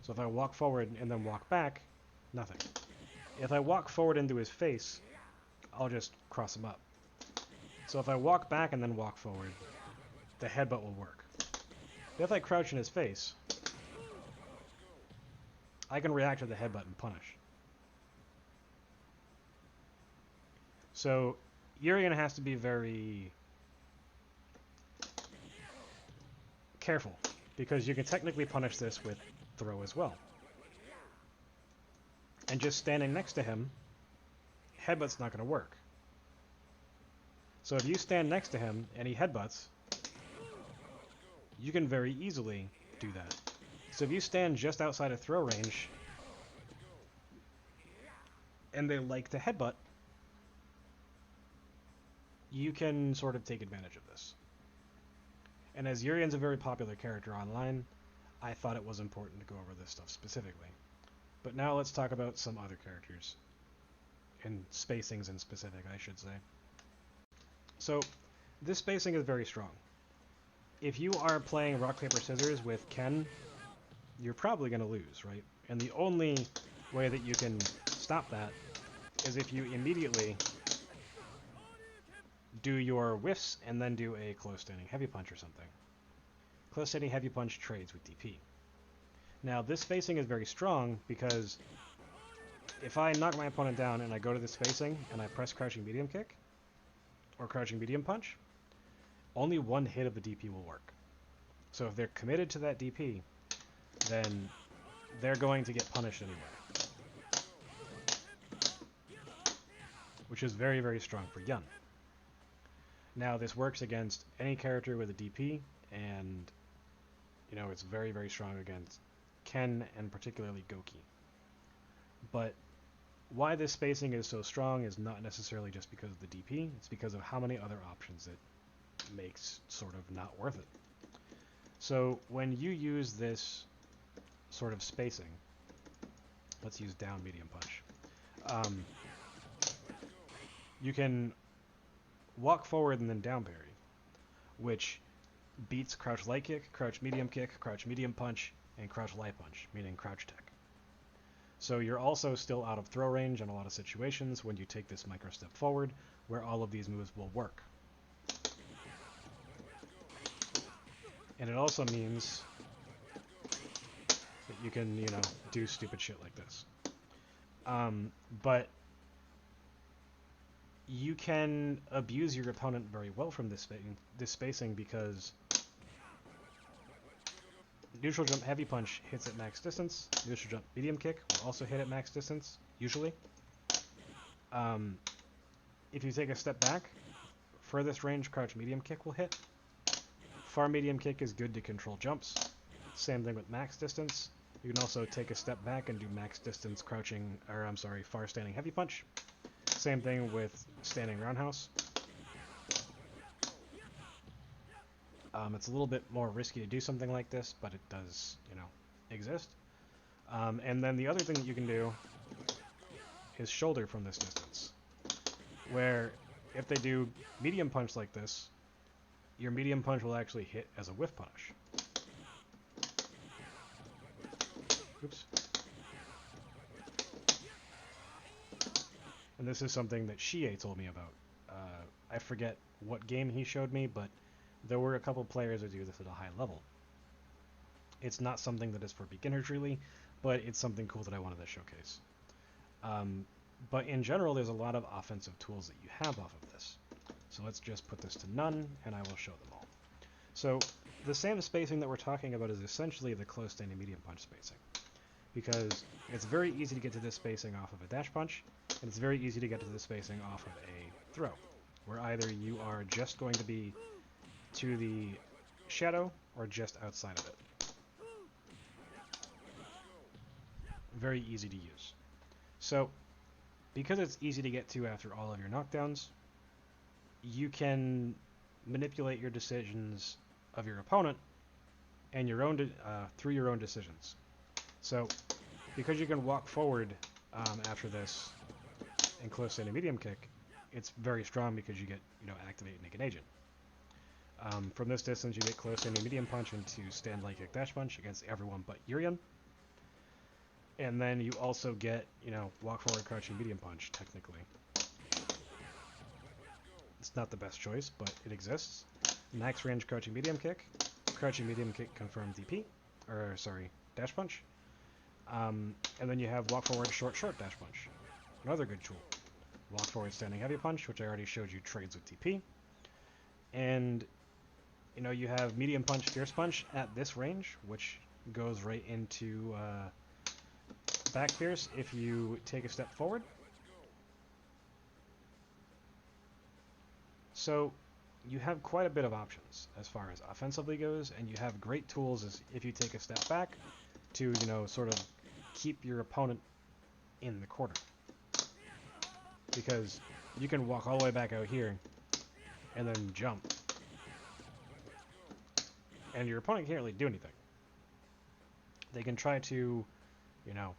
So if I walk forward and then walk back, nothing. If I walk forward into his face, I'll just cross him up. So if I walk back and then walk forward, the headbutt will work. If I crouch in his face, I can react to the headbutt and punish. So Yurian has to be very careful, because you can technically punish this with throw as well. And just standing next to him, headbutt's not going to work. So if you stand next to him and he headbutts, you can very easily do that. So if you stand just outside of throw range and they like to headbutt, you can sort of take advantage of this. And as Yurian's a very popular character online, I thought it was important to go over this stuff specifically. But now let's talk about some other characters. And spacings in specific, I should say. So, this spacing is very strong. if you are playing rock, paper, scissors with Ken, you're probably going to lose, right? And the only way that you can stop that is if you immediately do your whiffs and then do a close standing heavy punch or something. Close standing heavy punch trades with DP. Now this spacing is very strong because if I knock my opponent down and I go to this spacing and I press crouching medium kick or crouching medium punch, only one hit of the DP will work. So if they're committed to that DP, then they're going to get punished anyway. Which is very, very strong for Yun. Now this works against any character with a DP, and you know, it's very, very strong against Ken and particularly Goki. But why this spacing is so strong is not necessarily just because of the DP, it's because of how many other options it makes sort of not worth it. So when you use this sort of spacing, let's use down medium punch, you can walk forward and then down parry, which beats crouch light kick, crouch medium punch, and crouch light punch, meaning crouch tech. So you're also still out of throw range in a lot of situations when you take this micro step forward, where all of these moves will work. And it also means that you can, you know, do stupid shit like this. But you can abuse your opponent very well from this spacing because neutral jump heavy punch hits at max distance. Neutral jump medium kick will also hit at max distance, usually. If you take a step back, furthest range crouch medium kick will hit. Far medium kick is good to control jumps. Same thing with max distance. You can also take a step back and do max distance crouching, or I'm sorry, far standing heavy punch. Same thing with standing roundhouse. It's a little bit more risky to do something like this, but it does, you know, exist. And then the other thing that you can do is shoulder from this distance, where if they do medium punch like this, your medium punch will actually hit as a whiff punish. Oops. And this is something that Shie told me about. I forget what game he showed me, but there were a couple players that do this at a high level. It's not something that is for beginners really, but it's something cool that I wanted to showcase. But in general, there's a lot of offensive tools that you have off of this. So let's just put this to none, and I will show them all. So the same spacing that we're talking about is essentially the close standing medium punch spacing, because it's very easy to get to this spacing off of a dash punch, and it's very easy to get to this spacing off of a throw, where either you are just going to be to the shadow or just outside of it. Very easy to use. So because it's easy to get to after all of your knockdowns, you can manipulate your decisions of your opponent and your own through your own decisions. So because you can walk forward after this and close standing medium kick, it's very strong because you get, you know, activate Geneijin. From this distance, you get close standing medium punch into stand light kick dash punch against everyone but Urian. And then you also get, you know, walk forward crouching medium punch, technically. It's not the best choice, but it exists. Max range crouching medium kick confirmed DP, or sorry, dash punch. And then you have walk forward short dash punch. Another good tool. Walk forward standing heavy punch, which I already showed you trades with DP. And you know, you have medium punch, fierce punch at this range, which goes right into back fierce if you take a step forward. So you have quite a bit of options as far as offensively goes, and you have great tools as if you take a step back to, you know, sort of keep your opponent in the corner. Because you can walk all the way back out here and then jump. And your opponent can't really do anything. They can try to, you know,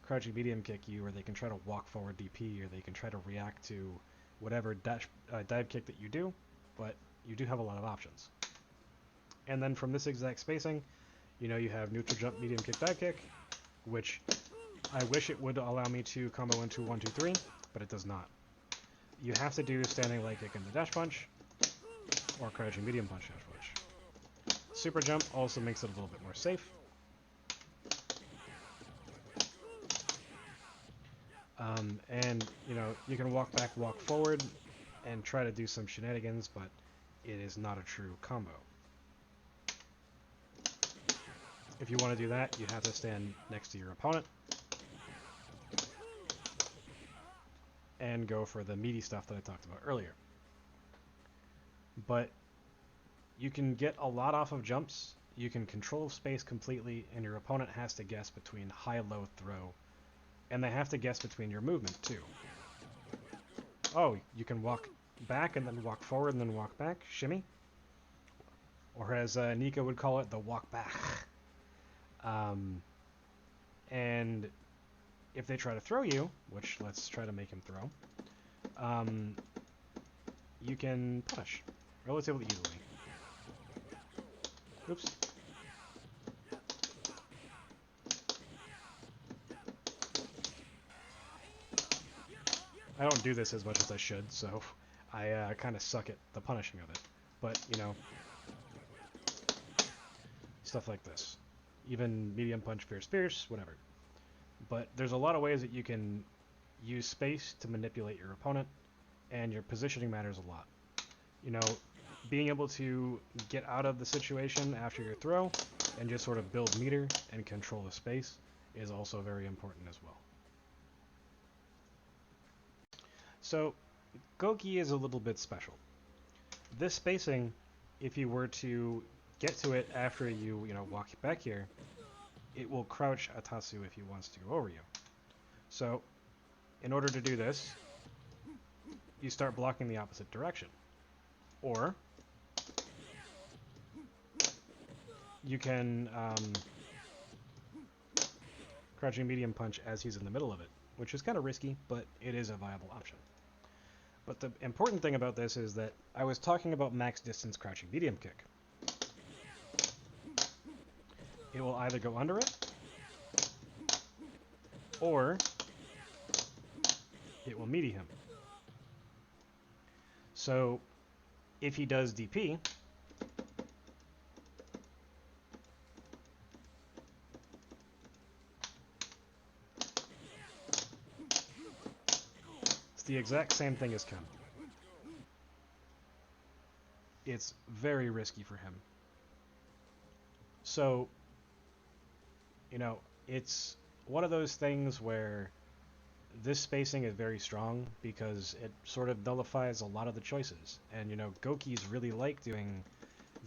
crouching medium kick you, or they can try to walk forward DP, or they can try to react to whatever dive kick that you do, but you do have a lot of options. And then from this exact spacing, you know, you have neutral jump, medium kick, dive kick, which I wish it would allow me to combo into 1, 2, 3, but it does not. You have to do standing light kick and the dash punch, or crouching medium punch, dash punch. Super jump also makes it a little bit more safe. And, you know, you can walk back, walk forward, and try to do some shenanigans, but it is not a true combo. If you want to do that, you have to stand next to your opponent and go for the meaty stuff that I talked about earlier. But you can get a lot off of jumps, you can control space completely, and your opponent has to guess between high-low throw, and they have to guess between your movement too. Oh, you can walk back and then walk forward and then walk back, shimmy. Or as Nika would call it, the walk back. And if they try to throw you, which let's try to make him throw, you can punish relatively easily. Oops. I don't do this as much as I should, so I kind of suck at the punishing of it. But, you know, stuff like this. Even medium punch, fierce, fierce, whatever. But there's a lot of ways that you can use space to manipulate your opponent, and your positioning matters a lot. You know, being able to get out of the situation after your throw and just sort of build meter and control the space is also very important as well. So, Goki is a little bit special. This spacing, if you were to get to it after you walk back here, it will crouch Atatsu if he wants to go over you. So, in order to do this, you start blocking the opposite direction. Or, you can crouching medium punch as he's in the middle of it, which is kind of risky, but it is a viable option. But the important thing about this is that I was talking about max distance crouching medium kick. It will either go under it, or it will meaty him. So, if he does DP, it's the exact same thing as Ken. It's very risky for him. So, you know, it's one of those things where this spacing is very strong because it sort of nullifies a lot of the choices. And, you know, Gokis really like doing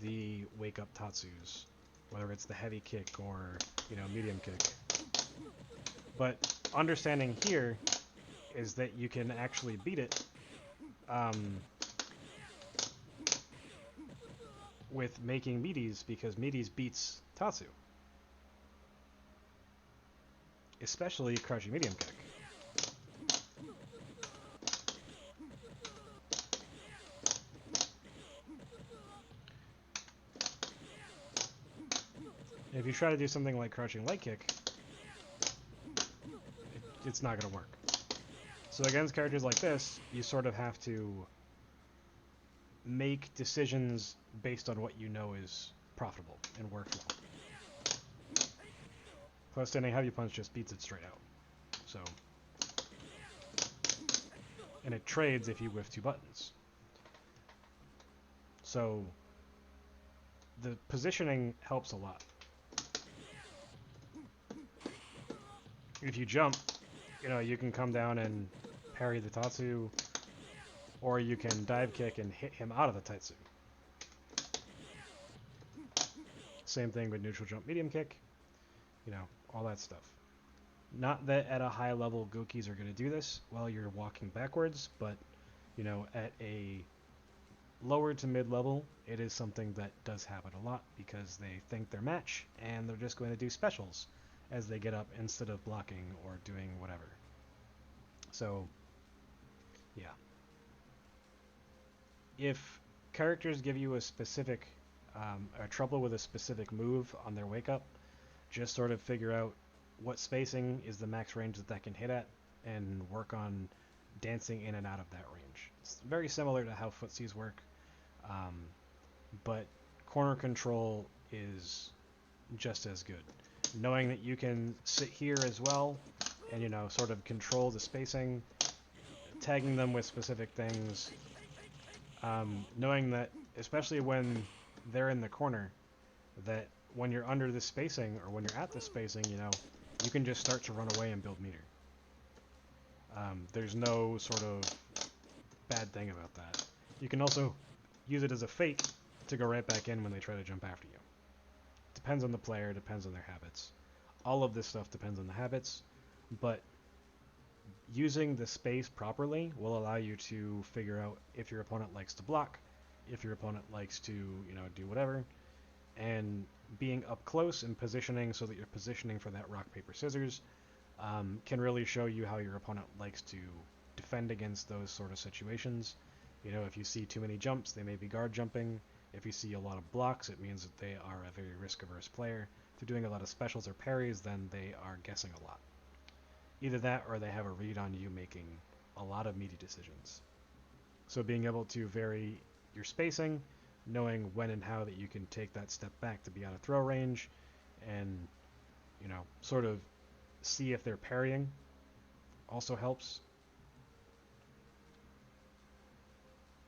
the wake-up Tatsus, whether it's the heavy kick or, you know, medium kick. But understanding here is that you can actually beat it with making Meaties, because Meaties beats Tatsu. Especially crouching medium kick. If you try to do something like crouching light kick, it's not going to work. So against characters like this, you sort of have to make decisions based on what you know is profitable and works well. Plus, standing heavy punch just beats it straight out. So, and it trades if you whiff 2 buttons. So, the positioning helps a lot. If you jump, you know, you can come down and parry the Tatsu, or you can dive kick and hit him out of the Tatsu. Same thing with neutral jump, medium kick, you know, all that stuff. Not that at a high level Gokis are going to do this while you're walking backwards, but, you know, at a lower to mid level, it is something that does happen a lot because they think they're match and they're just going to do specials as they get up instead of blocking or doing whatever. So, yeah. If characters give you a specific are trouble with a specific move on their wake up, just sort of figure out what spacing is the max range that can hit at, and work on dancing in and out of that range. It's very similar to how footsies work, but corner control is just as good. Knowing that you can sit here as well and, you know, sort of control the spacing, tagging them with specific things, knowing that, especially when they're in the corner, that when you're under the spacing or when you're at the spacing, you know, you can just start to run away and build meter. There's no sort of bad thing about that. You can also use it as a fake to go right back in when they try to jump after you. Depends on the player, depends on their habits. All of this stuff depends on the habits, but using the space properly will allow you to figure out if your opponent likes to block, if your opponent likes to, you know, do whatever, and being up close and positioning so that you're positioning for that rock, paper, scissors can really show you how your opponent likes to defend against those sort of situations. You know, if you see too many jumps, they may be guard jumping. If you see a lot of blocks, it means that they are a very risk-averse player. If they're doing a lot of specials or parries, then they are guessing a lot. Either that or they have a read on you making a lot of meaty decisions. So being able to vary your spacing, knowing when and how that you can take that step back to be out of throw range, and, you know, sort of see if they're parrying also helps.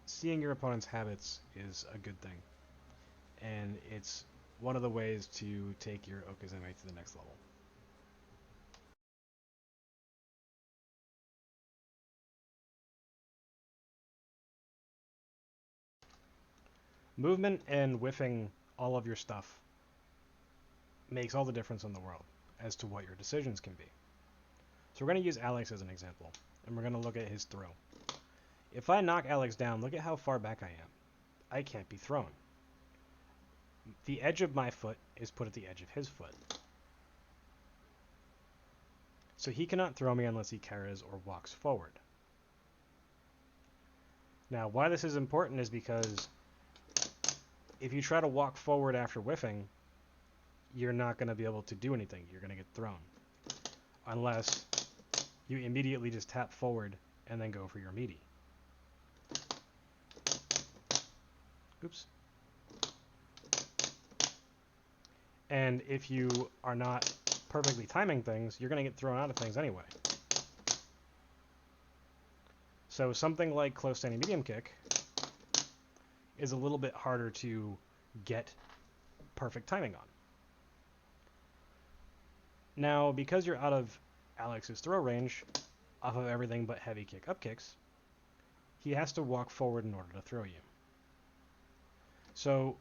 Seeing your opponent's habits is a good thing, and it's one of the ways to take your Okizeme to the next level. Movement and whiffing all of your stuff makes all the difference in the world as to what your decisions can be. So we're going to use Alex as an example, and we're going to look at his throw. If I knock Alex down, look at how far back I am. I can't be thrown. The edge of my foot is put at the edge of his foot. So he cannot throw me unless he carries or walks forward. Now, why this is important is because if you try to walk forward after whiffing, you're not going to be able to do anything. You're going to get thrown. Unless you immediately just tap forward and then go for your meaty. Oops. And if you are not perfectly timing things, you're going to get thrown out of things anyway. So something like close standing medium kick is a little bit harder to get perfect timing on. Now, because you're out of Alex's throw range, off of everything but heavy kick up kicks, he has to walk forward in order to throw you. So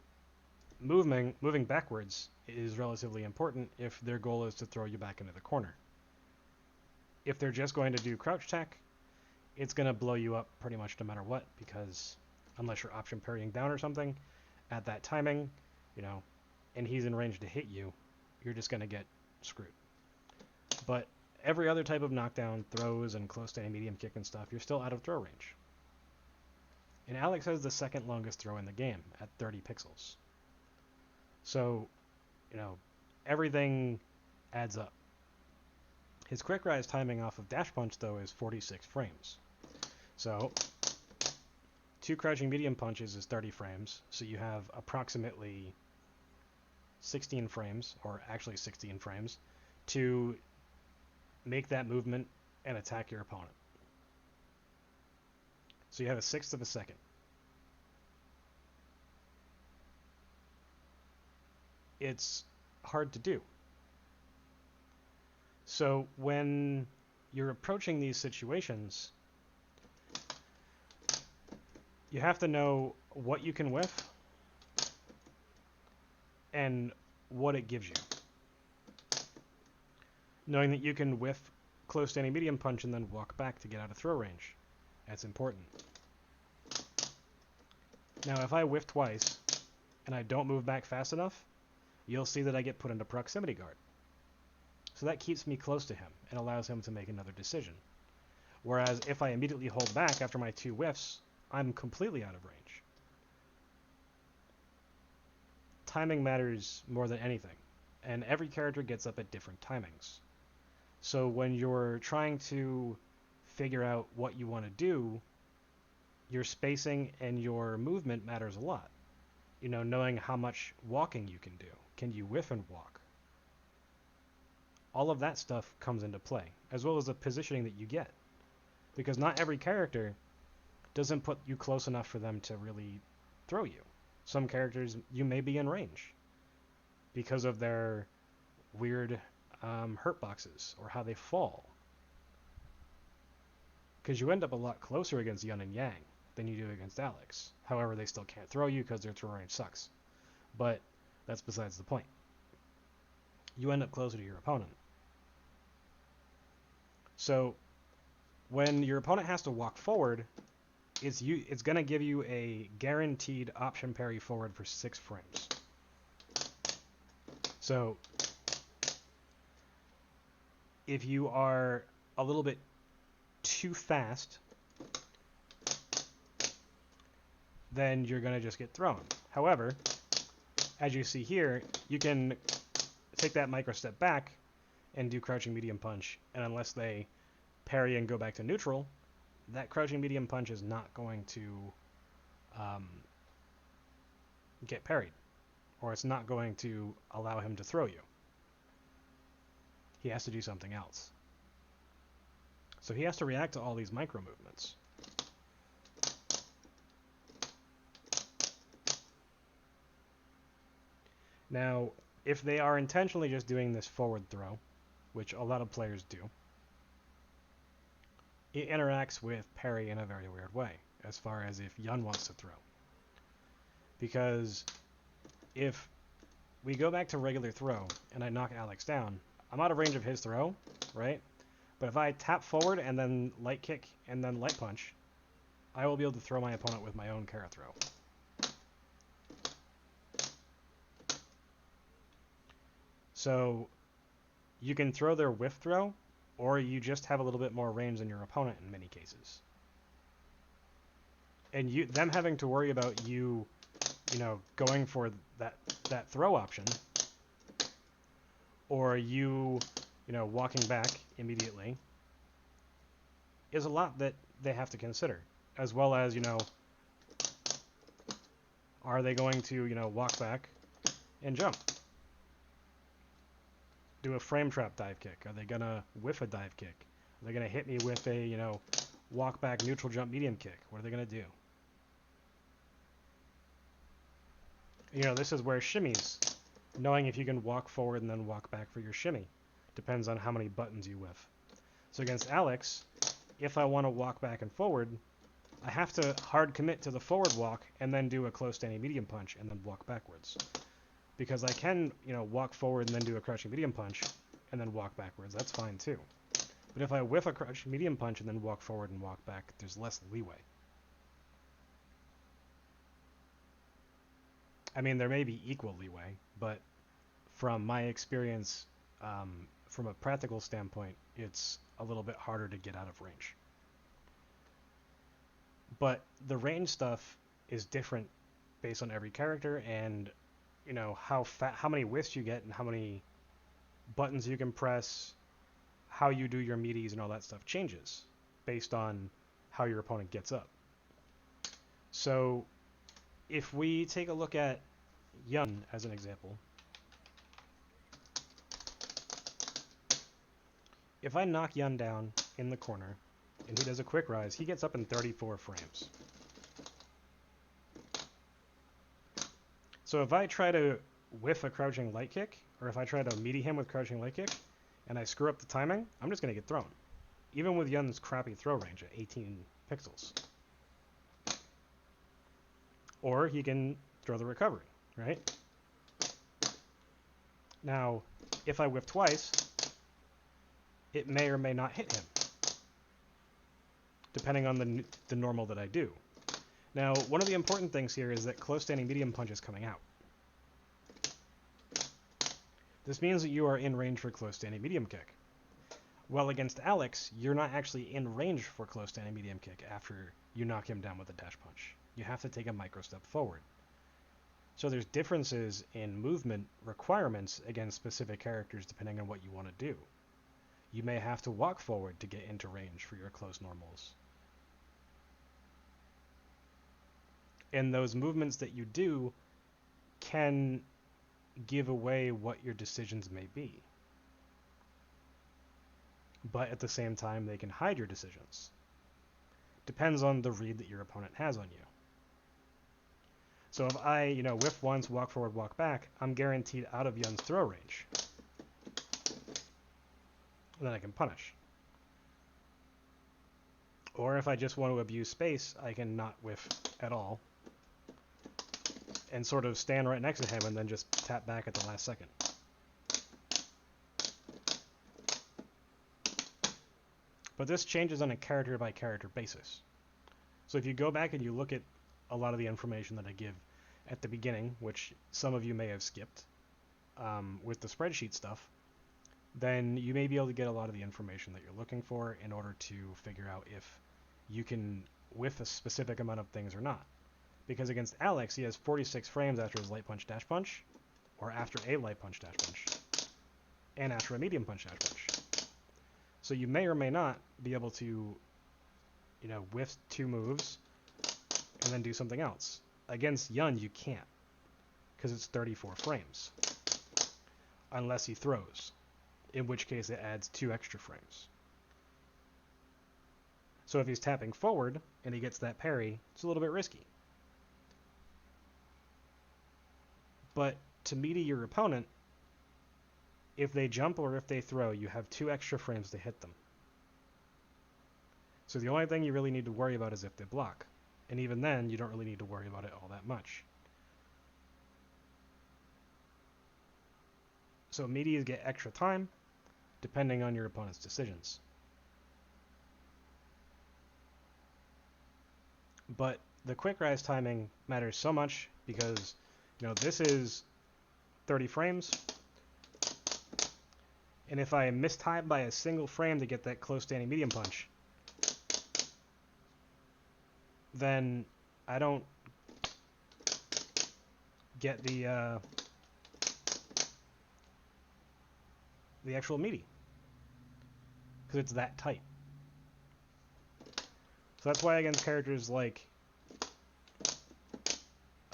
moving backwards is relatively important if their goal is to throw you back into the corner. If they're just going to do crouch tack, it's going to blow you up pretty much no matter what, because unless you're option parrying down or something, at that timing, you know, and he's in range to hit you, you're just going to get screwed. But every other type of knockdown, throws, and close standing medium kick and stuff, you're still out of throw range. And Alex has the second longest throw in the game at 30 pixels. So, you know, everything adds up. His quick rise timing off of dash punch, though, is 46 frames. So 2 crouching medium punches is 30 frames, so you have approximately 16 frames, or actually 16 frames, to make that movement and attack your opponent. So you have a sixth of a second. It's hard to do. So when you're approaching these situations, you have to know what you can whiff and what it gives you. Knowing that you can whiff close standing medium punch and then walk back to get out of throw range. That's important. Now, if I whiff twice and I don't move back fast enough, you'll see that I get put into proximity guard. So that keeps me close to him and allows him to make another decision. Whereas if I immediately hold back after my 2 whiffs, I'm completely out of range. timing matters more than anything, and every character gets up at different timings. So when you're trying to figure out what you want to do, your spacing and your movement matters a lot. You know, knowing how much walking you can do. Can you whiff and walk? All of that stuff comes into play, as well as the positioning that you get. Because not every character doesn't put you close enough for them to really throw you. Some characters, you may be in range because of their weird hurt boxes or how they fall. Because you end up a lot closer against Yun and Yang than you do against Alex. However, they still can't throw you because their throw range sucks. But that's besides the point. You end up closer to your opponent. So when your opponent has to walk forward, it's going to give you a guaranteed option parry forward for 6 frames. So if you are a little bit too fast, then you're going to just get thrown. However, as you see here, you can take that micro step back and do crouching medium punch, and unless they parry and go back to neutral, that crouching medium punch is not going to get parried, or it's not going to allow him to throw you. He has to do something else. So he has to react to all these micro movements. Now, if they are intentionally just doing this forward throw, which a lot of players do, it interacts with parry in a very weird way, as far as if Yun wants to throw. Because if we go back to regular throw and I knock Alex down, I'm out of range of his throw, right? But if I tap forward and then light kick and then light punch, I will be able to throw my opponent with my own Kara throw. So you can throw their whiff throw, or you just have a little bit more range than your opponent in many cases. And them having to worry about you know, going for that throw option, or you know, walking back immediately, is a lot that they have to consider. As well as, you know, are they going to, you know, walk back and jump? Do a frame trap dive kick? Are they going to whiff a dive kick? Are they going to hit me with a, you know, walk back neutral jump medium kick? What are they going to do? You know, this is where shimmies, knowing if you can walk forward and then walk back for your shimmy, depends on how many buttons you whiff. So against Alex, if I want to walk back and forward, I have to hard commit to the forward walk and then do a close standing medium punch and then walk backwards. Because I can, you know, walk forward and then do a crouching medium punch and then walk backwards. That's fine too. But if I whiff a crouching medium punch and then walk forward and walk back, there's less leeway. I mean, there may be equal leeway, but from my experience, from a practical standpoint, it's a little bit harder to get out of range. But the range stuff is different based on every character, and you know how many whiffs you get and how many buttons you can press, how you do your meaties and all that stuff changes based on how your opponent gets up. So if we take a look at Yun as an example, if I knock Yun down in the corner and he does a quick rise, he gets up in 34 frames. So if I try to whiff a crouching light kick, or if I try to meaty him with crouching light kick, and I screw up the timing, I'm just going to get thrown. Even with Yun's crappy throw range at 18 pixels. Or he can throw the recovery, right? Now, if I whiff twice, it may or may not hit him, depending on the normal that I do. Now, one of the important things here is that close standing medium punch is coming out. This means that you are in range for close standing medium kick. Well, against Alex, you're not actually in range for close standing medium kick after you knock him down with a dash punch. You have to take a micro step forward. So there's differences in movement requirements against specific characters depending on what you want to do. You may have to walk forward to get into range for your close normals. And those movements that you do can give away what your decisions may be. But at the same time, they can hide your decisions. Depends on the read that your opponent has on you. So if I, whiff once, walk forward, walk back, I'm guaranteed out of Yun's throw range. And then I can punish. Or if I just want to abuse space, I can not whiff at all and sort of stand right next to him and then just tap back at the last second. But this changes on a character-by-character basis. So if you go back and you look at a lot of the information that I give at the beginning, which some of you may have skipped with the spreadsheet stuff, then you may be able to get a lot of the information that you're looking for in order to figure out if you can whiff a specific amount of things or not. Because against Alex, he has 46 frames after his light punch dash punch, or after a light punch dash punch, and after a medium punch dash punch. So you may or may not be able to, whiff 2 moves and then do something else. Against Yun, you can't, because it's 34 frames, unless he throws, in which case it adds 2 extra frames. So if he's tapping forward and he gets that parry, it's a little bit risky. But to meaty your opponent, if they jump or if they throw, you have 2 extra frames to hit them. So the only thing you really need to worry about is if they block. And even then, you don't really need to worry about it all that much. So Meaties get extra time, depending on your opponent's decisions. But the quick rise timing matters so much because, this is 30 frames. And if I mistime by a single frame to get that close standing medium punch, then I don't get the actual meaty, because it's that tight. So that's why against characters like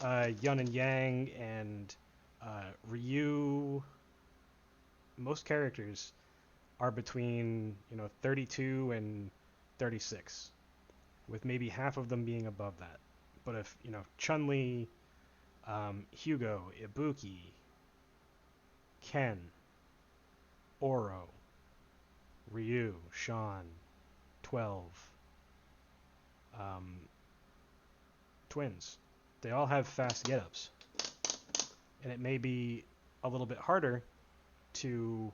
Yun and Yang and Ryu, most characters are between 32 and 36, with maybe half of them being above that. But if Chun-Li, Hugo, Ibuki, Ken, Oro, Ryu, Sean, 12, Twins, they all have fast get-ups, and it may be a little bit harder to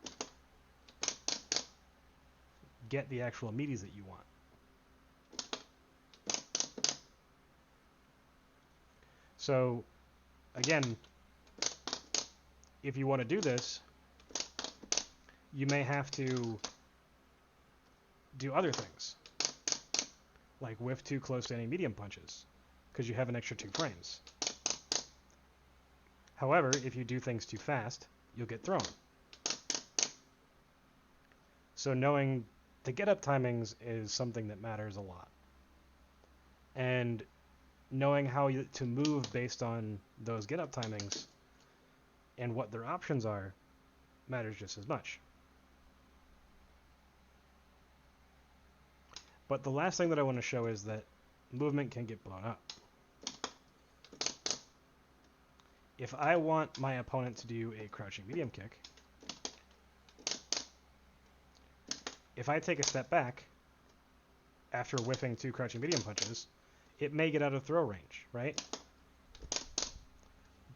get the actual meaties that you want. So again, if you want to do this, you may have to do other things, like whiff 2 close standing medium punches, because you have an extra 2 frames. However, if you do things too fast, you'll get thrown. So knowing the get-up timings is something that matters a lot. And knowing how to move based on those get-up timings and what their options are matters just as much. But the last thing that I want to show is that movement can get blown up. If I want my opponent to do a crouching medium kick, if I take a step back after whiffing 2 crouching medium punches, it may get out of throw range, right?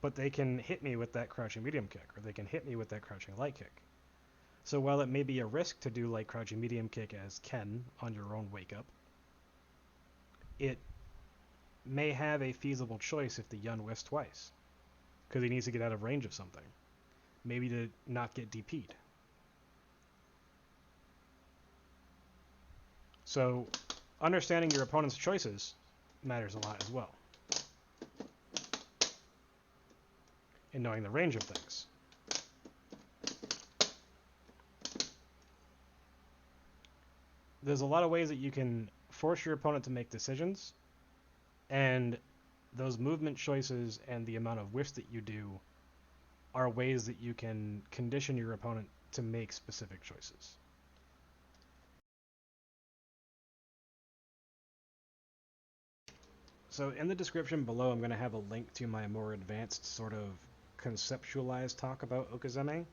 But they can hit me with that crouching medium kick, or they can hit me with that crouching light kick. So while it may be a risk to do light crouching medium kick as Ken on your own wake up, it may have a feasible choice if the Yun whiffs twice, because he needs to get out of range of something, maybe to not get DP'd. So understanding your opponent's choices matters a lot as well. and knowing the range of things. There's a lot of ways that you can force your opponent to make decisions, and those movement choices and the amount of whiffs that you do are ways that you can condition your opponent to make specific choices. So in the description below, I'm going to have a link to my more advanced sort of conceptualized talk about Okizeme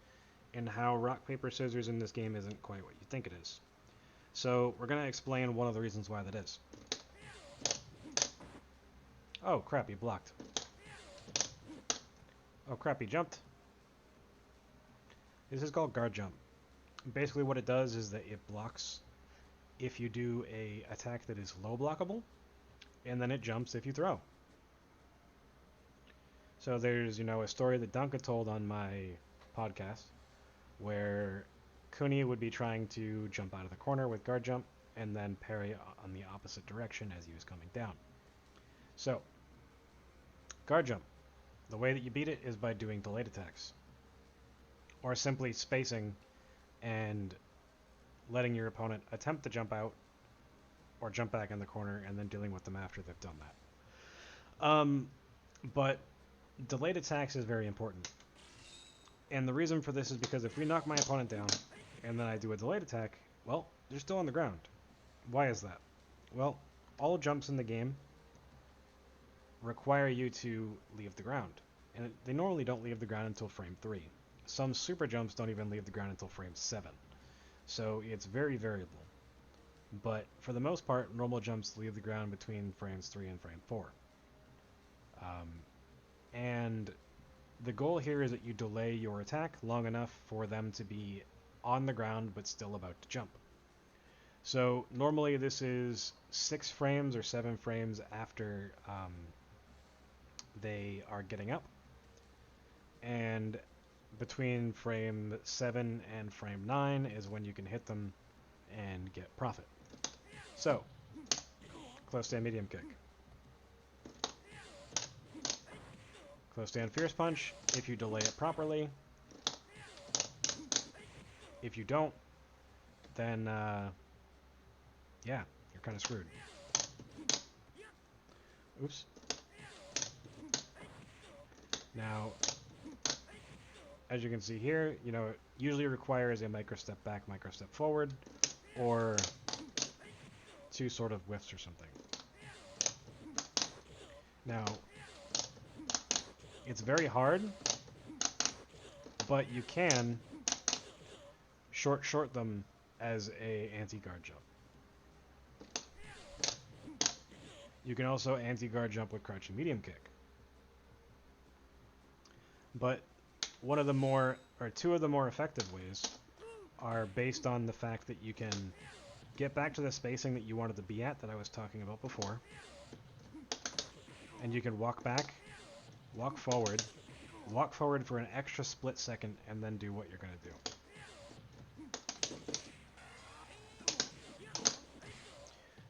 and how rock, paper, scissors in this game isn't quite what you think it is. So we're going to explain one of the reasons why that is. Oh crap, he blocked. Oh crap, he jumped. This is called guard jump. Basically what it does is that it blocks if you do a attack that is low blockable, and then it jumps if you throw. So there's, a story that Duncan told on my podcast where Kuni would be trying to jump out of the corner with guard jump and then parry on the opposite direction as he was coming down. So, guard jump. The way that you beat it is by doing delayed attacks. Or simply spacing and letting your opponent attempt to jump out or jump back in the corner and then dealing with them after they've done that. But delayed attacks is very important. And the reason for this is because if we knock my opponent down and then I do a delayed attack, well, they're still on the ground. Why is that? Well, all jumps in the game require you to leave the ground. And they normally don't leave the ground until frame 3. Some super jumps don't even leave the ground until frame 7. So it's very variable. But for the most part, normal jumps leave the ground between frames 3 and frame 4. And the goal here is that you delay your attack long enough for them to be on the ground but still about to jump. So normally this is 6 frames or 7 frames after they are getting up. And between frame 7 and frame 9 is when you can hit them and get profit. So, close stand medium kick. Close stand fierce punch if you delay it properly. If you don't, then yeah, you're kind of screwed. Oops. Now, as you can see here, it usually requires a micro step back, micro step forward, or 2 sort of whiffs or something. Now, it's very hard, but you can short them as a anti-guard jump. You can also anti-guard jump with crouching medium kick. But two of the more effective ways are based on the fact that you can get back to the spacing that you wanted to be at that I was talking about before. And you can walk back, walk forward for an extra split second, and then do what you're going to do.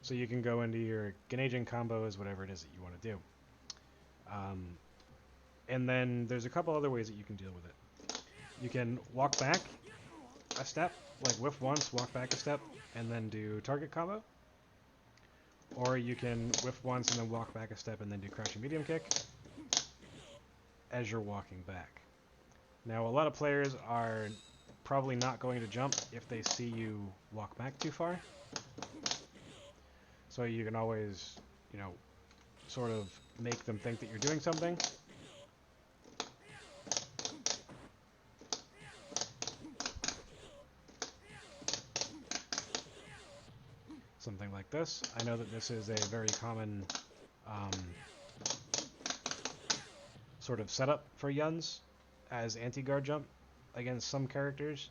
So you can go into your Geneijin combos, whatever it is that you want to do. And then there's a couple other ways that you can deal with it. You can walk back a step, like whiff once, walk back a step, and then do target combo. Or you can whiff once and then walk back a step and then do crouching medium kick as you're walking back. Now, a lot of players are probably not going to jump if they see you walk back too far. So you can always, sort of make them think that you're doing something. Something like this. I know that this is a very common sort of setup for Yuns as anti-guard jump against some characters,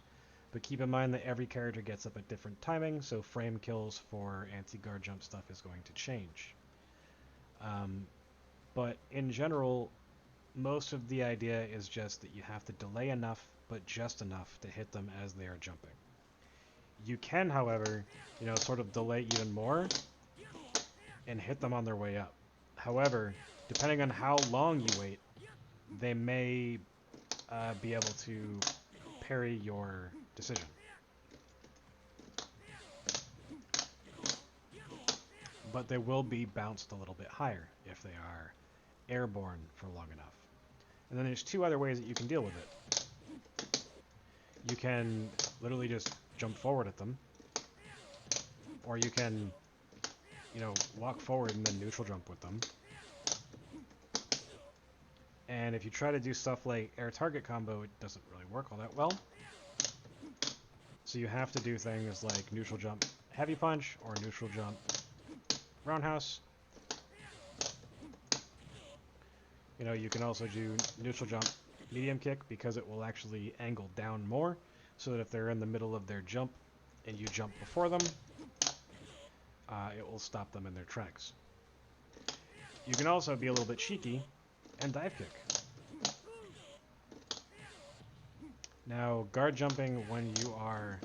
but keep in mind that every character gets up at different timing, so frame kills for anti-guard jump stuff is going to change. But in general, most of the idea is just that you have to delay enough, but just enough to hit them as they are jumping. You can, however, sort of delay even more and hit them on their way up. However, depending on how long you wait, they may be able to parry your decision. But they will be bounced a little bit higher if they are airborne for long enough. And then there's two other ways that you can deal with it. You can literally just jump forward at them, or you can, you know, walk forward and then neutral jump with them. And if you try to do stuff like air target combo, it doesn't really work all that well. So you have to do things like neutral jump heavy punch or neutral jump roundhouse. You know, you can also do neutral jump medium kick because it will actually angle down more, so that if they're in the middle of their jump and you jump before them, it will stop them in their tracks. You can also be a little bit cheeky and dive kick. Now, guard jumping when you are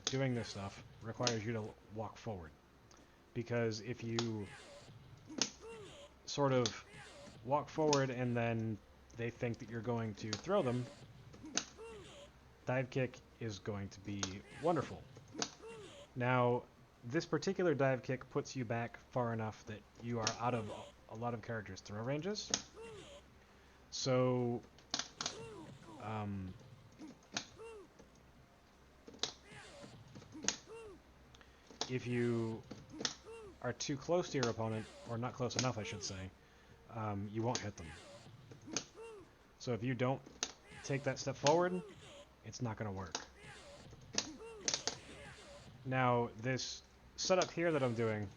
doing this stuff requires you to walk forward, because if you sort of walk forward and then they think that you're going to throw them, dive kick is going to be wonderful. Now, this particular dive kick puts you back far enough that you are out of a lot of characters' throw ranges. So, if you are too close to your opponent, or not close enough, I should say, you won't hit them. So if you don't take that step forward, it's not going to work. Now, this setup here that I'm doing,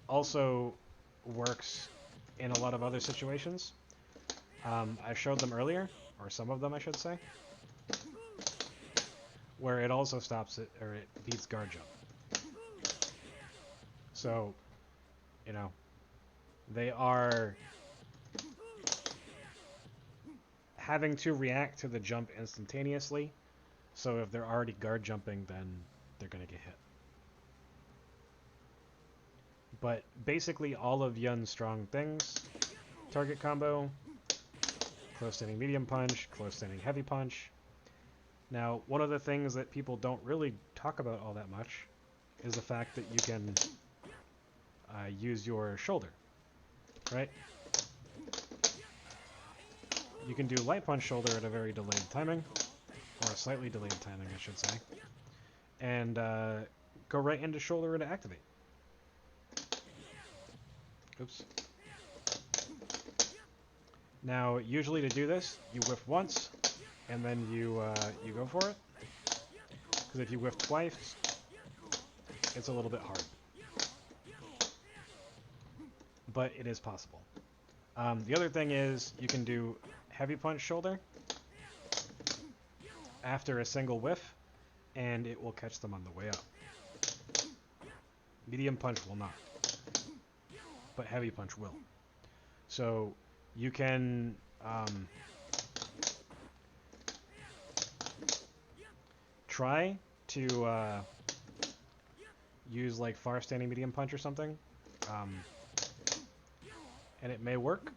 also works in a lot of other situations. I showed them earlier, or some of them I should say, where it also stops it, or it beats guard jump. So, you know, they are having to react to the jump instantaneously, so if they're already guard jumping, then they're going to get hit. But basically all of Yun's strong things, target combo, close standing medium punch, close standing heavy punch. Now, one of the things that people don't really talk about all that much is the fact that you can use your shoulder, right? You can do light punch shoulder at a very delayed timing, or a slightly delayed timing, I should say, and go right into shoulder to activate. Oops. Now, usually to do this, you whiff once, and then you go for it. Because if you whiff twice, it's a little bit hard. But it is possible. The other thing is, you can do heavy punch shoulder after a single whiff, and it will catch them on the way up. Medium punch will not, but heavy punch will. So you can try to use like far standing medium punch or something, and it may work,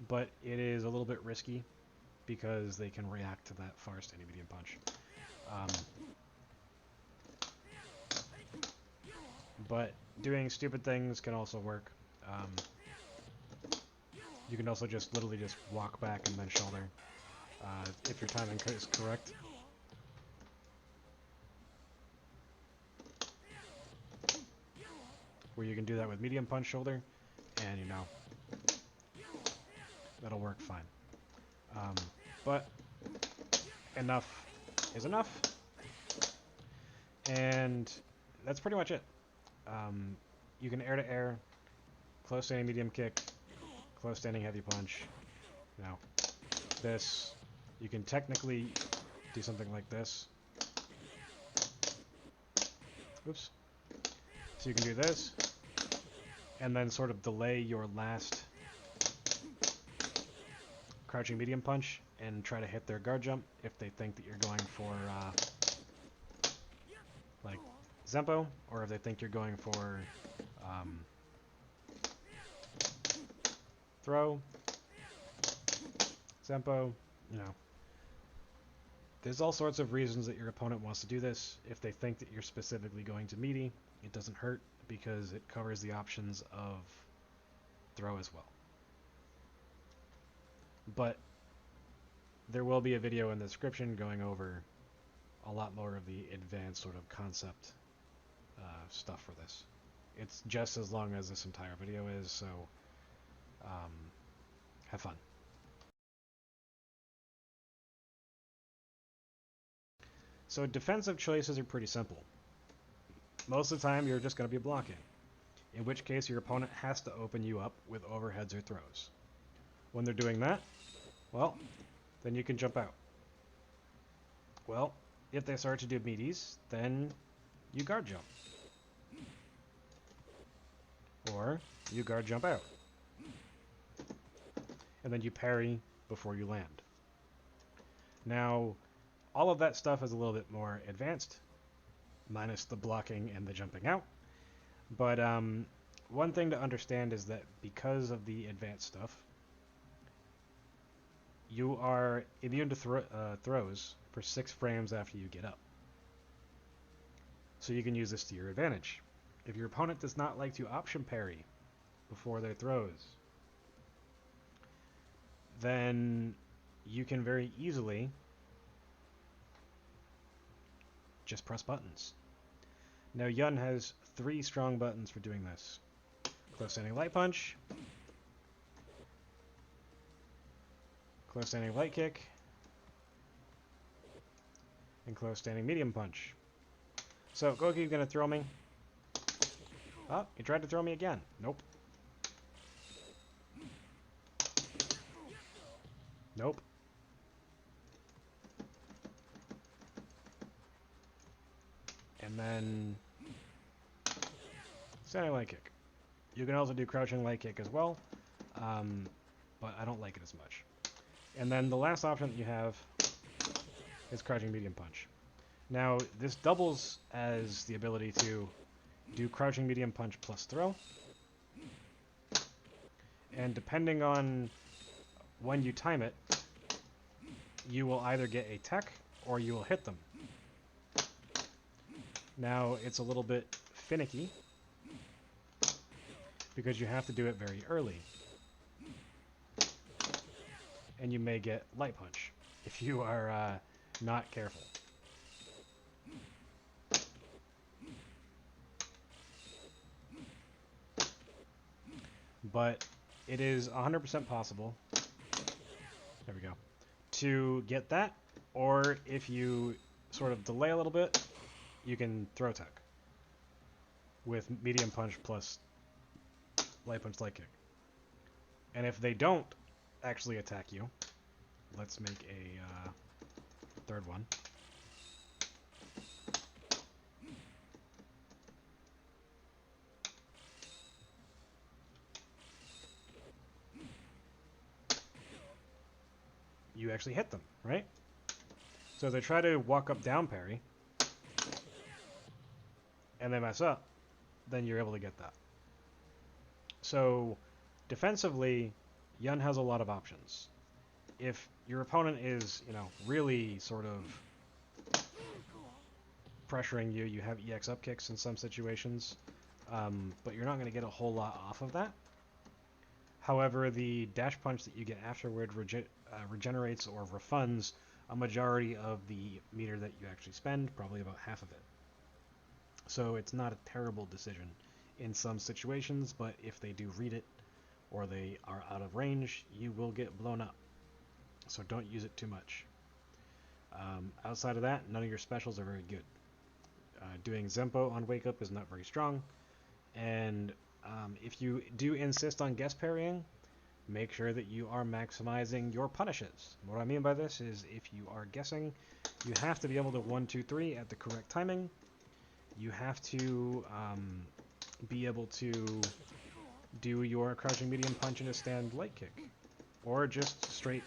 but it is a little bit risky because they can react to that far standing medium punch. But doing stupid things can also work. You can also just literally just walk back and then shoulder if your timing is correct. Where you can do that with medium punch shoulder, and you know, that'll work fine. But enough is enough, and that's pretty much it. You can air to air, close standing medium kick, close standing heavy punch. Now, this, you can technically do something like this. Oops. So you can do this, and then sort of delay your last crouching medium punch and try to hit their guard jump if they think that you're going for like Zenpo, or if they think you're going for throw, Zenpo, you know. There's all sorts of reasons that your opponent wants to do this. If they think that you're specifically going to Meaty, it doesn't hurt because it covers the options of throw as well. But there will be a video in the description going over a lot more of the advanced sort of concept stuff for this. It's just as long as this entire video is, so have fun. So defensive choices are pretty simple. Most of the time you're just going to be blocking, in which case your opponent has to open you up with overheads or throws. When they're doing that, well, then you can jump out. Well, if they start to do meaties, then you guard jump. Or you guard jump out. And then you parry before you land. Now, all of that stuff is a little bit more advanced, minus the blocking and the jumping out. But one thing to understand is that because of the advanced stuff, you are immune to throws for 6 frames after you get up. So you can use this to your advantage. If your opponent does not like to option parry before their throws, then you can very easily just press buttons. Now Yun has 3 strong buttons for doing this. Close standing light punch, close standing light kick, and close standing medium punch. So Goki's gonna throw me. Oh, he tried to throw me again. Nope. Nope. And then standing light kick. You can also do crouching light kick as well, but I don't like it as much. And then the last option that you have is crouching medium punch. Now, this doubles as the ability to do crouching medium punch plus throw. And depending on when you time it, you will either get a tech or you will hit them. Now, it's a little bit finicky because you have to do it very early. And you may get light punch if you are not careful. But it is 100% possible, there we go, to get that, or if you sort of delay a little bit, you can throw tech with medium punch plus light punch light kick. And if they don't actually attack you, let's make a third one. You actually hit them, right? So if they try to walk up down parry and they mess up, then you're able to get that. So defensively, Yun has a lot of options. If your opponent is, really sort of pressuring you, you have EX up kicks in some situations, but you're not going to get a whole lot off of that. However, the dash punch that you get afterward regenerates or refunds a majority of the meter that you actually spend, probably about half of it. So it's not a terrible decision in some situations, but if they do read it or they are out of range, you will get blown up. So don't use it too much. Outside of that, none of your specials are very good. Doing Zenpo on Wake Up is not very strong, and if you do insist on guest parrying, make sure that you are maximizing your punishes. What I mean by this is if you are guessing, you have to be able to 1, 2, 3 at the correct timing. You have to be able to do your crouching medium punch and a stand light kick, or just straight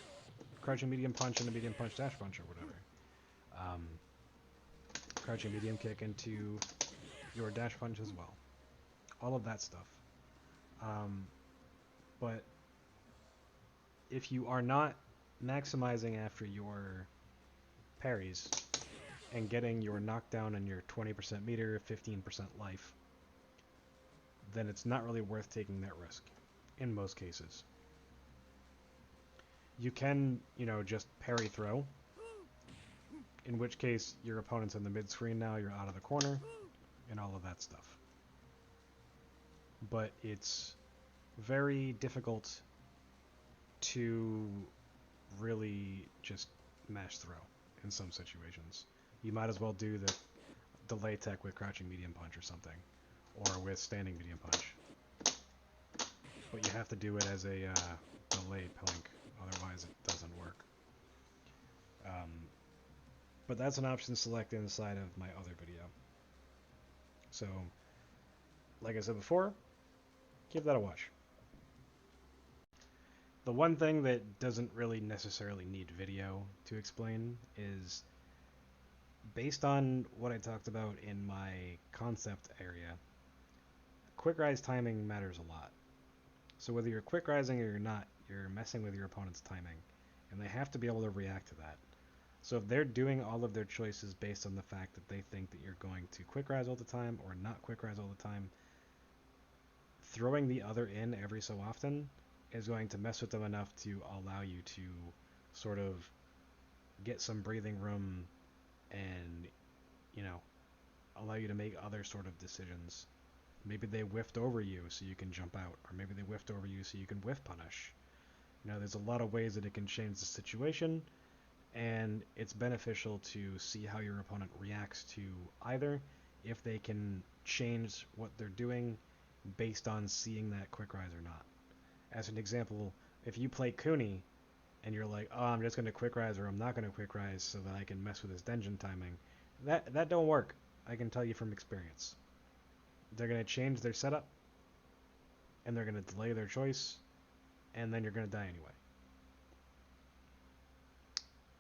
crouching medium punch and a medium punch dash punch or whatever. Crouching medium kick into your dash punch as well. All of that stuff. But if you are not maximizing after your parries and getting your knockdown and your 20% meter, 15% life, then it's not really worth taking that risk in most cases. You can, just parry throw, in which case your opponent's in the mid screen now, you're out of the corner, and all of that stuff. But it's very difficult to really just mash throw in some situations. You might as well do the delay tech with crouching medium punch or something, or with standing medium punch. But you have to do it as a delay plink, otherwise it doesn't work. But that's an option selected inside of my other video. So, like I said before, give that a watch. The one thing that doesn't really necessarily need video to explain is, based on what I talked about in my concept area, quick rise timing matters a lot. So whether you're quick rising or you're not, you're messing with your opponent's timing, and they have to be able to react to that. So if they're doing all of their choices based on the fact that they think that you're going to quick rise all the time or not quick rise all the time, throwing the other in every so often is going to mess with them enough to allow you to sort of get some breathing room and, allow you to make other sort of decisions. Maybe they whiffed over you so you can jump out, or maybe they whiffed over you so you can whiff punish. There's a lot of ways that it can change the situation, and it's beneficial to see how your opponent reacts to either, if they can change what they're doing based on seeing that quick rise or not. As an example, if you play Kuni and you're like, oh, I'm just going to quick rise or I'm not going to quick rise so that I can mess with his Denjin timing, that don't work. I can tell you from experience. They're going to change their setup, and they're going to delay their choice, and then you're going to die anyway.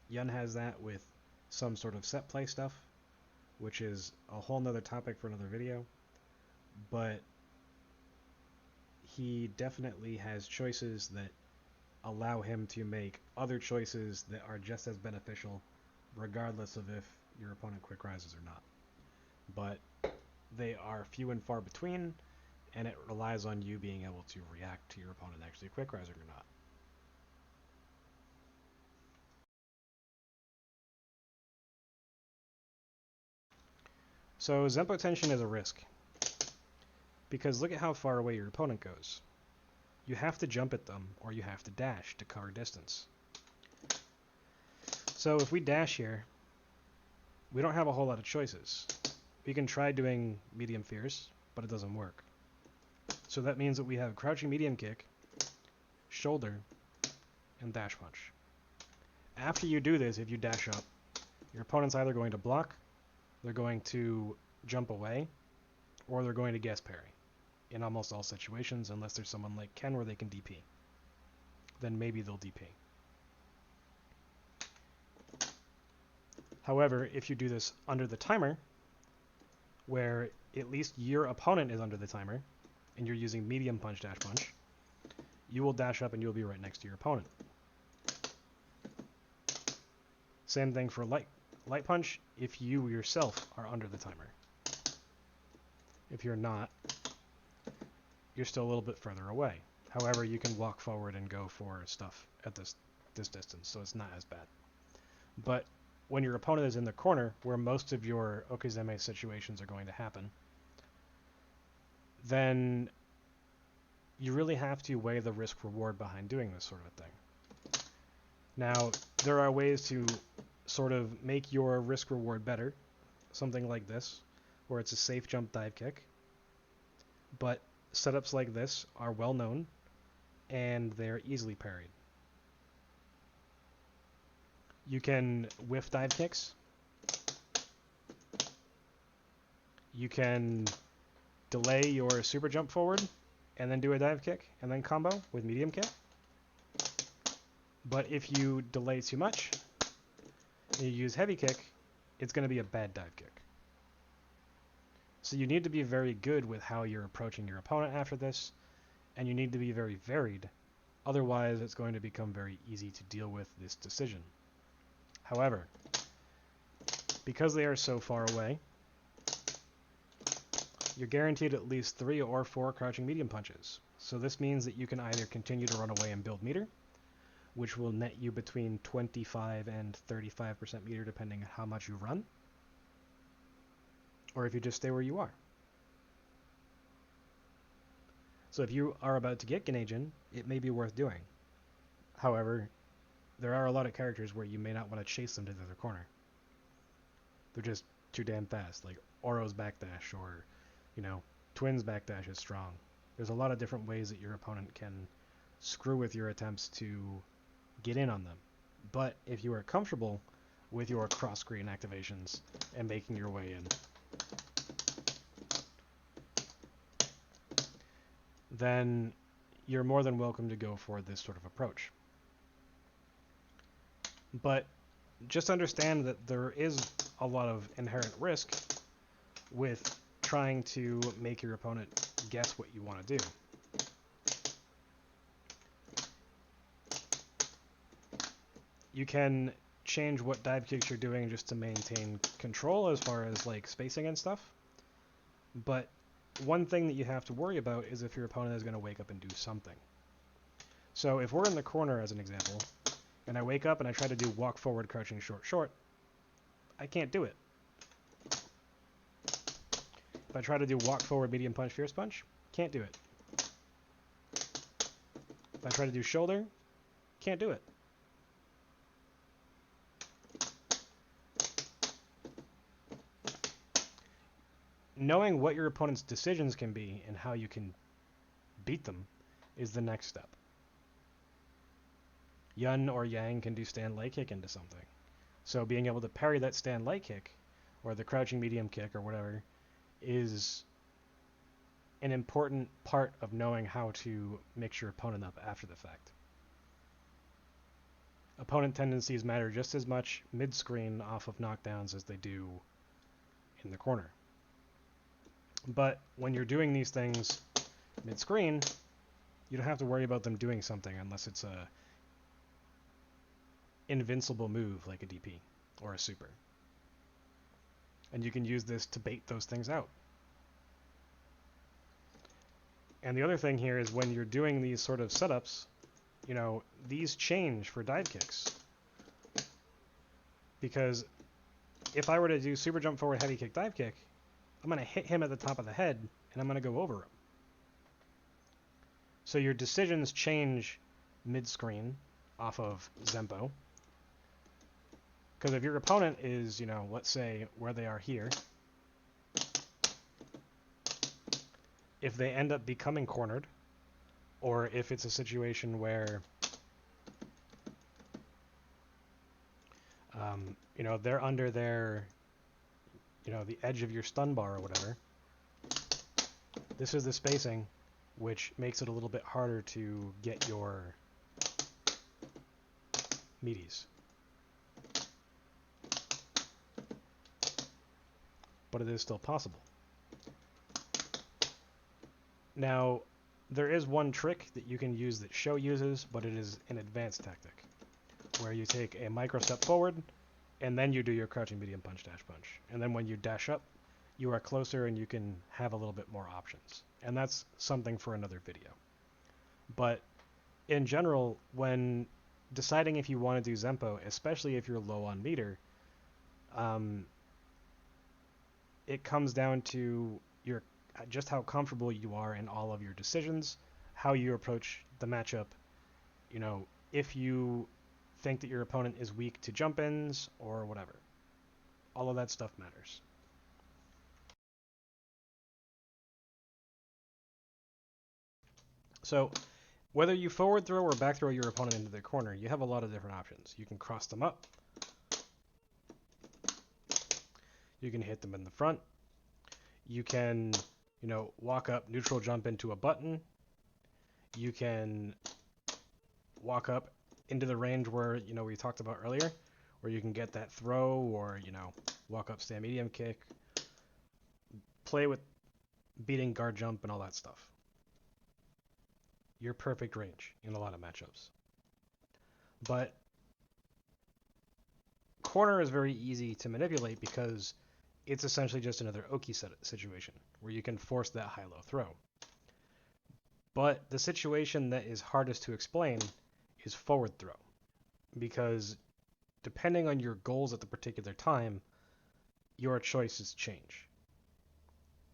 Yun has that with some sort of set play stuff, which is a whole nother topic for another video, but he definitely has choices that allow him to make other choices that are just as beneficial, regardless of if your opponent quick rises or not. But they are few and far between, and it relies on you being able to react to your opponent actually quick rising or not. So Zenpo tension is a risk, because look at how far away your opponent goes. You have to jump at them, or you have to dash to cover distance. So if we dash here, we don't have a whole lot of choices. We can try doing medium fierce, but it doesn't work. So that means that we have crouching medium kick, shoulder, and dash punch. After you do this, if you dash up, your opponent's either going to block, they're going to jump away, or they're going to guess parry. In almost all situations, unless there's someone like Ken where they can DP. Then maybe they'll DP. However, if you do this under the timer, where at least your opponent is under the timer, and you're using medium punch, dash punch, you will dash up and you'll be right next to your opponent. Same thing for light punch if you yourself are under the timer. If you're not, you're still a little bit further away. However, you can walk forward and go for stuff at this distance, so it's not as bad. But when your opponent is in the corner, where most of your Okizeme situations are going to happen, then you really have to weigh the risk-reward behind doing this sort of thing. Now, there are ways to sort of make your risk-reward better, something like this, where it's a safe jump dive kick, but setups like this are well known, and they're easily parried. You can whiff dive kicks. You can delay your super jump forward, and then do a dive kick, and then combo with medium kick. But if you delay too much, and you use heavy kick, it's going to be a bad dive kick. So you need to be very good with how you're approaching your opponent after this, and you need to be very varied Otherwise, it's going to become very easy to deal with this decision. However, because they are so far away, you're guaranteed at least 3 or 4 crouching medium punches. So this means that you can either continue to run away and build meter, which will net you between 25 and 35% meter depending on how much you run, or if you just stay where you are. So if you are about to get Geneijin, it may be worth doing. However, there are a lot of characters where you may not want to chase them to the other corner. They're just too damn fast, like Oro's backdash, or, Twin's backdash is strong. There's a lot of different ways that your opponent can screw with your attempts to get in on them. But if you are comfortable with your cross-screen activations and making your way in, then you're more than welcome to go for this sort of approach. But just understand that there is a lot of inherent risk with trying to make your opponent guess what you want to do. You can change what dive kicks you're doing just to maintain control as far as like spacing and stuff. But one thing that you have to worry about is if your opponent is going to wake up and do something. So if we're in the corner, as an example, and I wake up and I try to do walk forward, crouching short, short, I can't do it. If I try to do walk forward, medium punch, fierce punch, can't do it. If I try to do shoulder, can't do it. Knowing what your opponent's decisions can be and how you can beat them is the next step. Yun or Yang can do stand light kick into something. So being able to parry that stand light kick, or the crouching medium kick, or whatever, is an important part of knowing how to mix your opponent up after the fact. Opponent tendencies matter just as much mid-screen off of knockdowns as they do in the corner. But when you're doing these things mid-screen, you don't have to worry about them doing something unless it's a invincible move like a DP or a super. And you can use this to bait those things out. And the other thing here is when you're doing these sort of setups, these change for dive kicks. Because if I were to do super jump forward heavy kick dive kick, I'm going to hit him at the top of the head and I'm going to go over him. So your decisions change mid-screen off of Zenpo. Because if your opponent is, let's say where they are here, if they end up becoming cornered, or if it's a situation where, they're under their, the edge of your stun bar or whatever, this is the spacing, which makes it a little bit harder to get your Meaties. But it is still possible. Now, there is one trick that you can use that Sho uses, but it is an advanced tactic, where you take a micro step forward, and then you do your crouching medium punch dash punch. And then when you dash up, you are closer and you can have a little bit more options. And that's something for another video. But in general, when deciding if you want to do Zenpo, especially if you're low on meter, it comes down to just how comfortable you are in all of your decisions, how you approach the matchup. If you think that your opponent is weak to jump-ins or whatever. All of that stuff matters. So whether you forward throw or back throw your opponent into the corner, you have a lot of different options. You can cross them up. You can hit them in the front. You can, walk up, neutral jump into a button. You can walk up into the range where, we talked about earlier, where you can get that throw or, walk up, stand medium kick. Play with beating guard jump and all that stuff. your perfect range in a lot of matchups. But corner is very easy to manipulate because it's essentially just another Oki situation where you can force that high-low throw. But the situation that is hardest to explain is forward throw, because depending on your goals at the particular time, your choices change.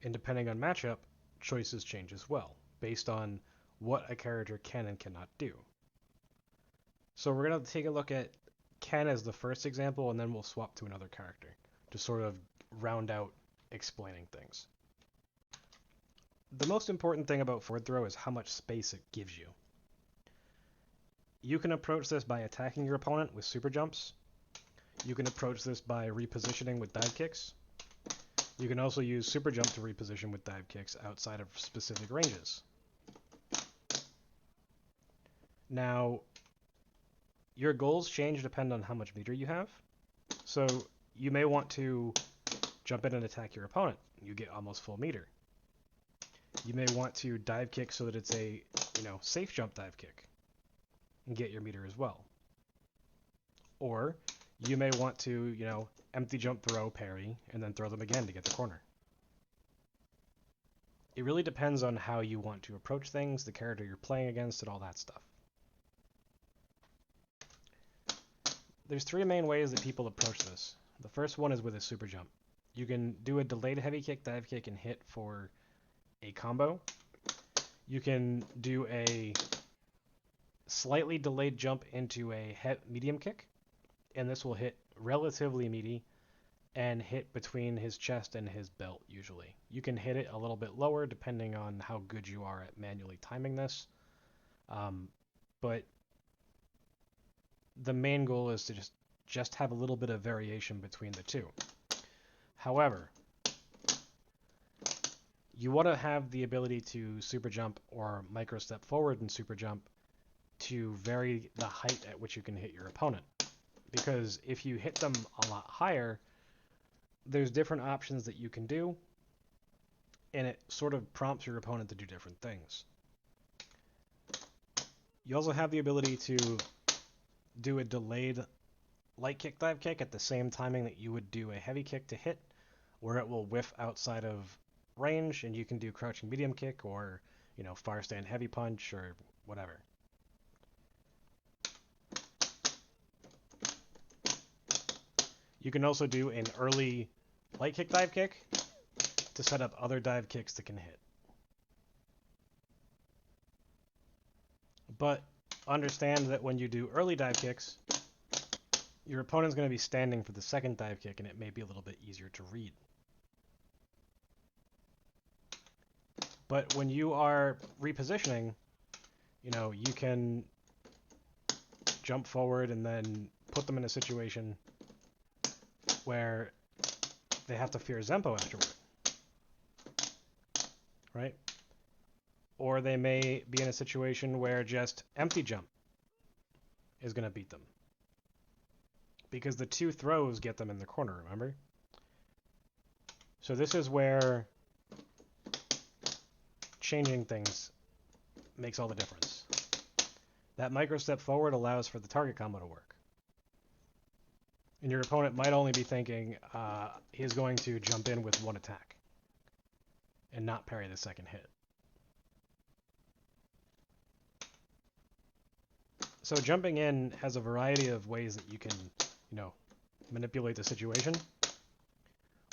And depending on matchup, choices change as well, based on what a character can and cannot do. So we're going to take a look at Ken as the first example, and then we'll swap to another character to sort of round out explaining things. The most important thing about forward throw is how much space it gives you. You can approach this by attacking your opponent with super jumps. You can approach this by repositioning with dive kicks. You can also use super jump to reposition with dive kicks outside of specific ranges. Now, your goals change depending on how much meter you have. So you may want to jump in and attack your opponent. You get almost full meter. You may want to dive kick so that it's a, safe jump dive kick and get your meter as well. Or you may want to, empty jump throw, parry, and then throw them again to get the corner. It really depends on how you want to approach things, the character you're playing against, and all that stuff. There's three main ways that people approach this. The first one is with a super jump. You can do a delayed heavy kick, dive kick, and hit for a combo. You can do a slightly delayed jump into a medium kick, and this will hit relatively meaty and hit between his chest and his belt usually. You can hit it a little bit lower depending on how good you are at manually timing this. But the main goal is to just have a little bit of variation between the two. However, you want to have the ability to super jump or micro step forward and super jump to vary the height at which you can hit your opponent. Because if you hit them a lot higher, there's different options that you can do, and it sort of prompts your opponent to do different things. You also have the ability to do a delayed light kick dive kick at the same timing that you would do a heavy kick to hit, where it will whiff outside of range, and you can do crouching medium kick or, fire stand heavy punch or whatever. You can also do an early light kick dive kick to set up other dive kicks that can hit. But understand that when you do early dive kicks, your opponent's going to be standing for the second dive kick, and it may be a little bit easier to read. But when you are repositioning, you can jump forward and then put them in a situation where they have to fear Zenpo afterward, right? Or they may be in a situation where just empty jump is going to beat them. Because the two throws get them in the corner, remember? So this is where changing things makes all the difference. That micro step forward allows for the target combo to work. And your opponent might only be thinking he's going to jump in with one attack and not parry the second hit. So jumping in has a variety of ways that you can, manipulate the situation,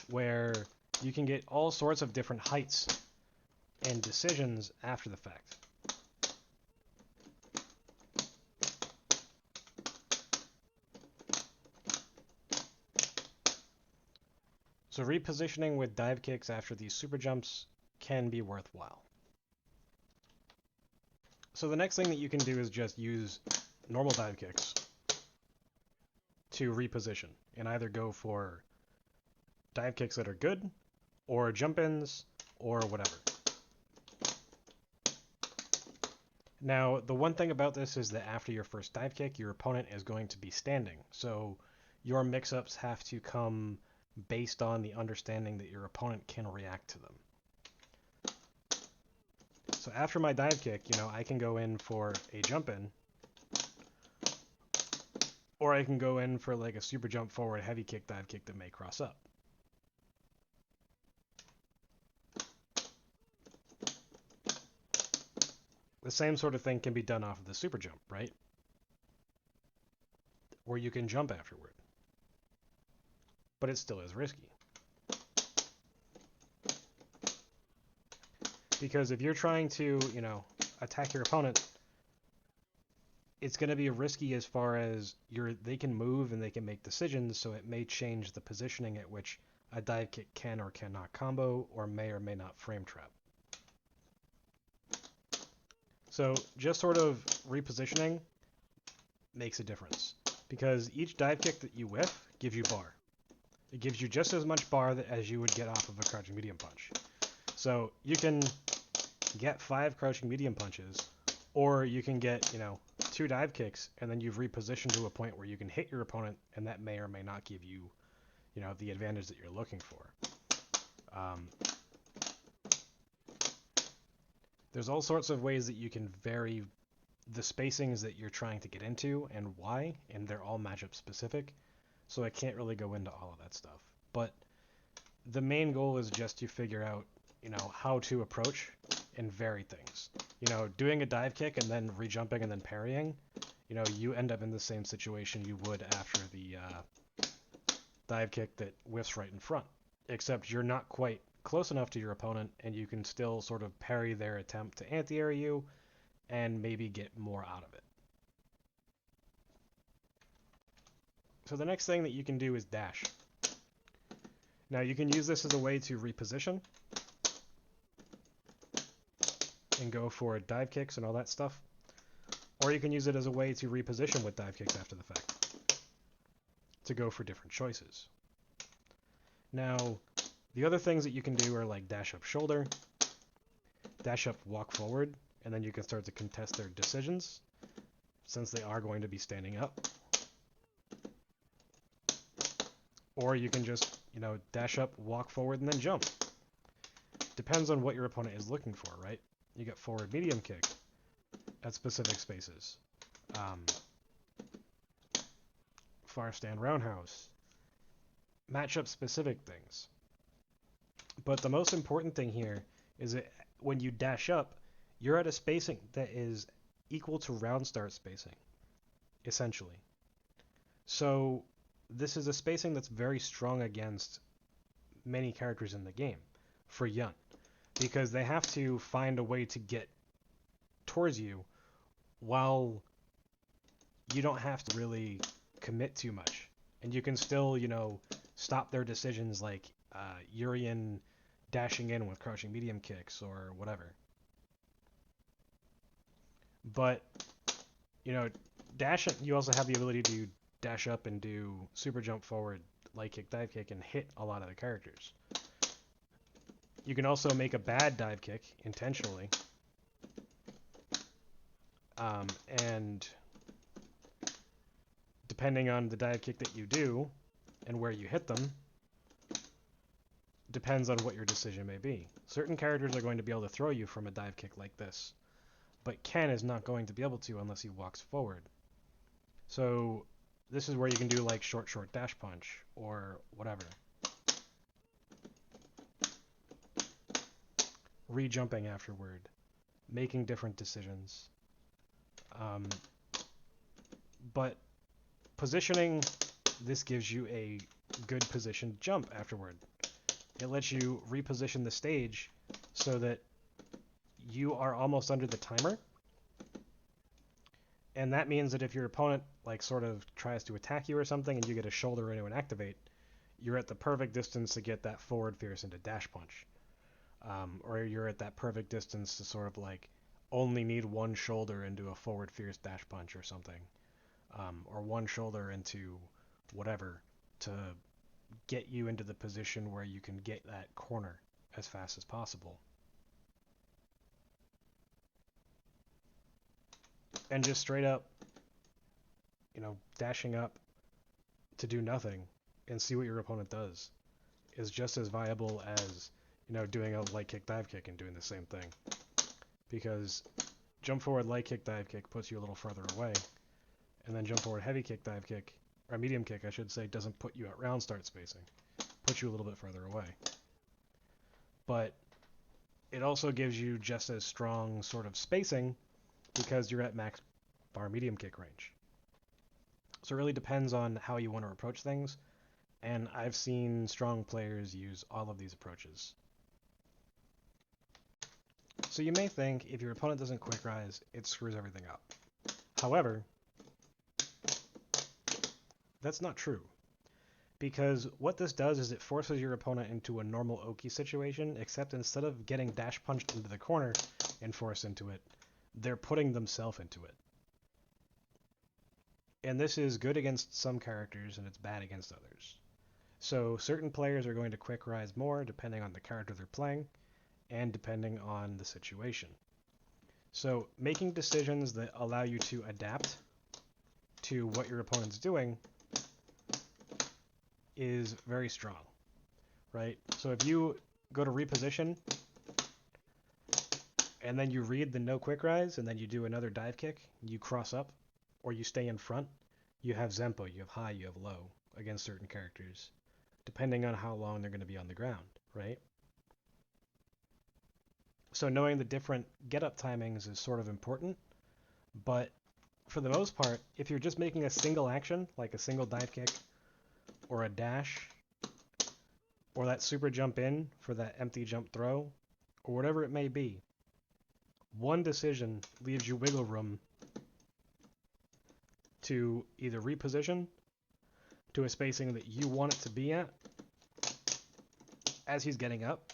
where you can get all sorts of different heights and decisions after the fact. So repositioning with dive kicks after these super jumps can be worthwhile. So the next thing that you can do is just use normal dive kicks to reposition and either go for dive kicks that are good or jump-ins or whatever. Now, the one thing about this is that after your first dive kick, your opponent is going to be standing. So your mix-ups have to come based on the understanding that your opponent can react to them. So after my dive kick, you know, I can go in for a jump in, or I can go in for like a super jump forward heavy kick dive kick that may cross up. The same sort of thing can be done off of the super jump, right? Or you can jump afterward. But it still is risky. Because if you're trying to, you know, attack your opponent, it's going to be risky as far as they can move and they can make decisions, so it may change the positioning at which a dive kick can or cannot combo, or may not frame trap. So just sort of repositioning makes a difference, because each dive kick that you whiff gives you bar. It gives you just as much bar as you would get off of a crouching medium punch. So you can get 5 crouching medium punches, or you can get, you know, 2 dive kicks, and then you've repositioned to a point where you can hit your opponent, and that may or may not give you, you know, the advantage that you're looking for. There's all sorts of ways that you can vary the spacings that you're trying to get into and why, and they're all matchup specific, so I can't really go into all of that stuff. But the main goal is just to figure out, you know, how to approach and vary things. You know, doing a dive kick and then re-jumping and then parrying, you know, you end up in the same situation you would after the dive kick that whiffs right in front, except you're not quite close enough to your opponent, and you can still sort of parry their attempt to anti-air you and maybe get more out of it. So the next thing that you can do is dash. Now you can use this as a way to reposition and go for dive kicks and all that stuff, or you can use it as a way to reposition with dive kicks after the fact to go for different choices. Now, the other things that you can do are like dash up shoulder, dash up walk forward, and then you can start to contest their decisions since they are going to be standing up. Or you can just, you know, dash up, walk forward, and then jump. Depends on what your opponent is looking for, right? You get forward medium kick at specific spaces. Far stand roundhouse. Matchup specific things. But the most important thing here is that when you dash up, you're at a spacing that is equal to round start spacing, essentially. So this is a spacing that's very strong against many characters in the game for Yun, because they have to find a way to get towards you while you don't have to really commit too much, and you can still, you know, stop their decisions like Urian dashing in with crouching medium kicks or whatever. But, you know, you also have the ability to dash up and do super jump forward, light kick, dive kick, and hit a lot of the characters. You can also make a bad dive kick intentionally. And depending on the dive kick that you do and where you hit them, depends on what your decision may be. Certain characters are going to be able to throw you from a dive kick like this, but Ken is not going to be able to unless he walks forward. So this is where you can do like short dash punch or whatever. Re-jumping afterward, making different decisions. But positioning, this gives you a good positioned jump afterward. It lets you reposition the stage so that you are almost under the timer. And that means that if your opponent like sort of tries to attack you or something and you get a shoulder into an activate, you're at the perfect distance to get that forward fierce into dash punch. Or you're at that perfect distance to sort of like only need one shoulder into a forward fierce dash punch or something. Or one shoulder into whatever to get you into the position where you can get that corner as fast as possible. And just straight up, you know, dashing up to do nothing and see what your opponent does is just as viable as, you know, doing a light kick, dive kick and doing the same thing. because jump forward, light kick, dive kick puts you a little further away, and then jump forward, heavy kick, dive kick, or medium kick, I should say, doesn't put you at round start spacing, puts you a little bit further away. But it also gives you just as strong sort of spacing because you're at max bar medium kick range. So it really depends on how you want to approach things, and I've seen strong players use all of these approaches. So you may think if your opponent doesn't quick rise, it screws everything up. However, that's not true. Because what this does is it forces your opponent into a normal Oki situation, except instead of getting dash punched into the corner and forced into it, they're putting themselves into it. And this is good against some characters and it's bad against others. So certain players are going to quick rise more depending on the character they're playing and depending on the situation. So making decisions that allow you to adapt to what your opponent's doing is very strong, right? So if you go to reposition and then you read the no quick rise and then you do another dive kick, you cross up or you stay in front, you have Zenpo, you have high, you have low against certain characters, depending on how long they're going to be on the ground, right? So knowing the different get-up timings is sort of important, but for the most part, if you're just making a single action, like a single dive kick, or a dash, or that super jump in for that empty jump throw, or whatever it may be, one decision leaves you wiggle room to either reposition to a spacing that you want it to be at as he's getting up,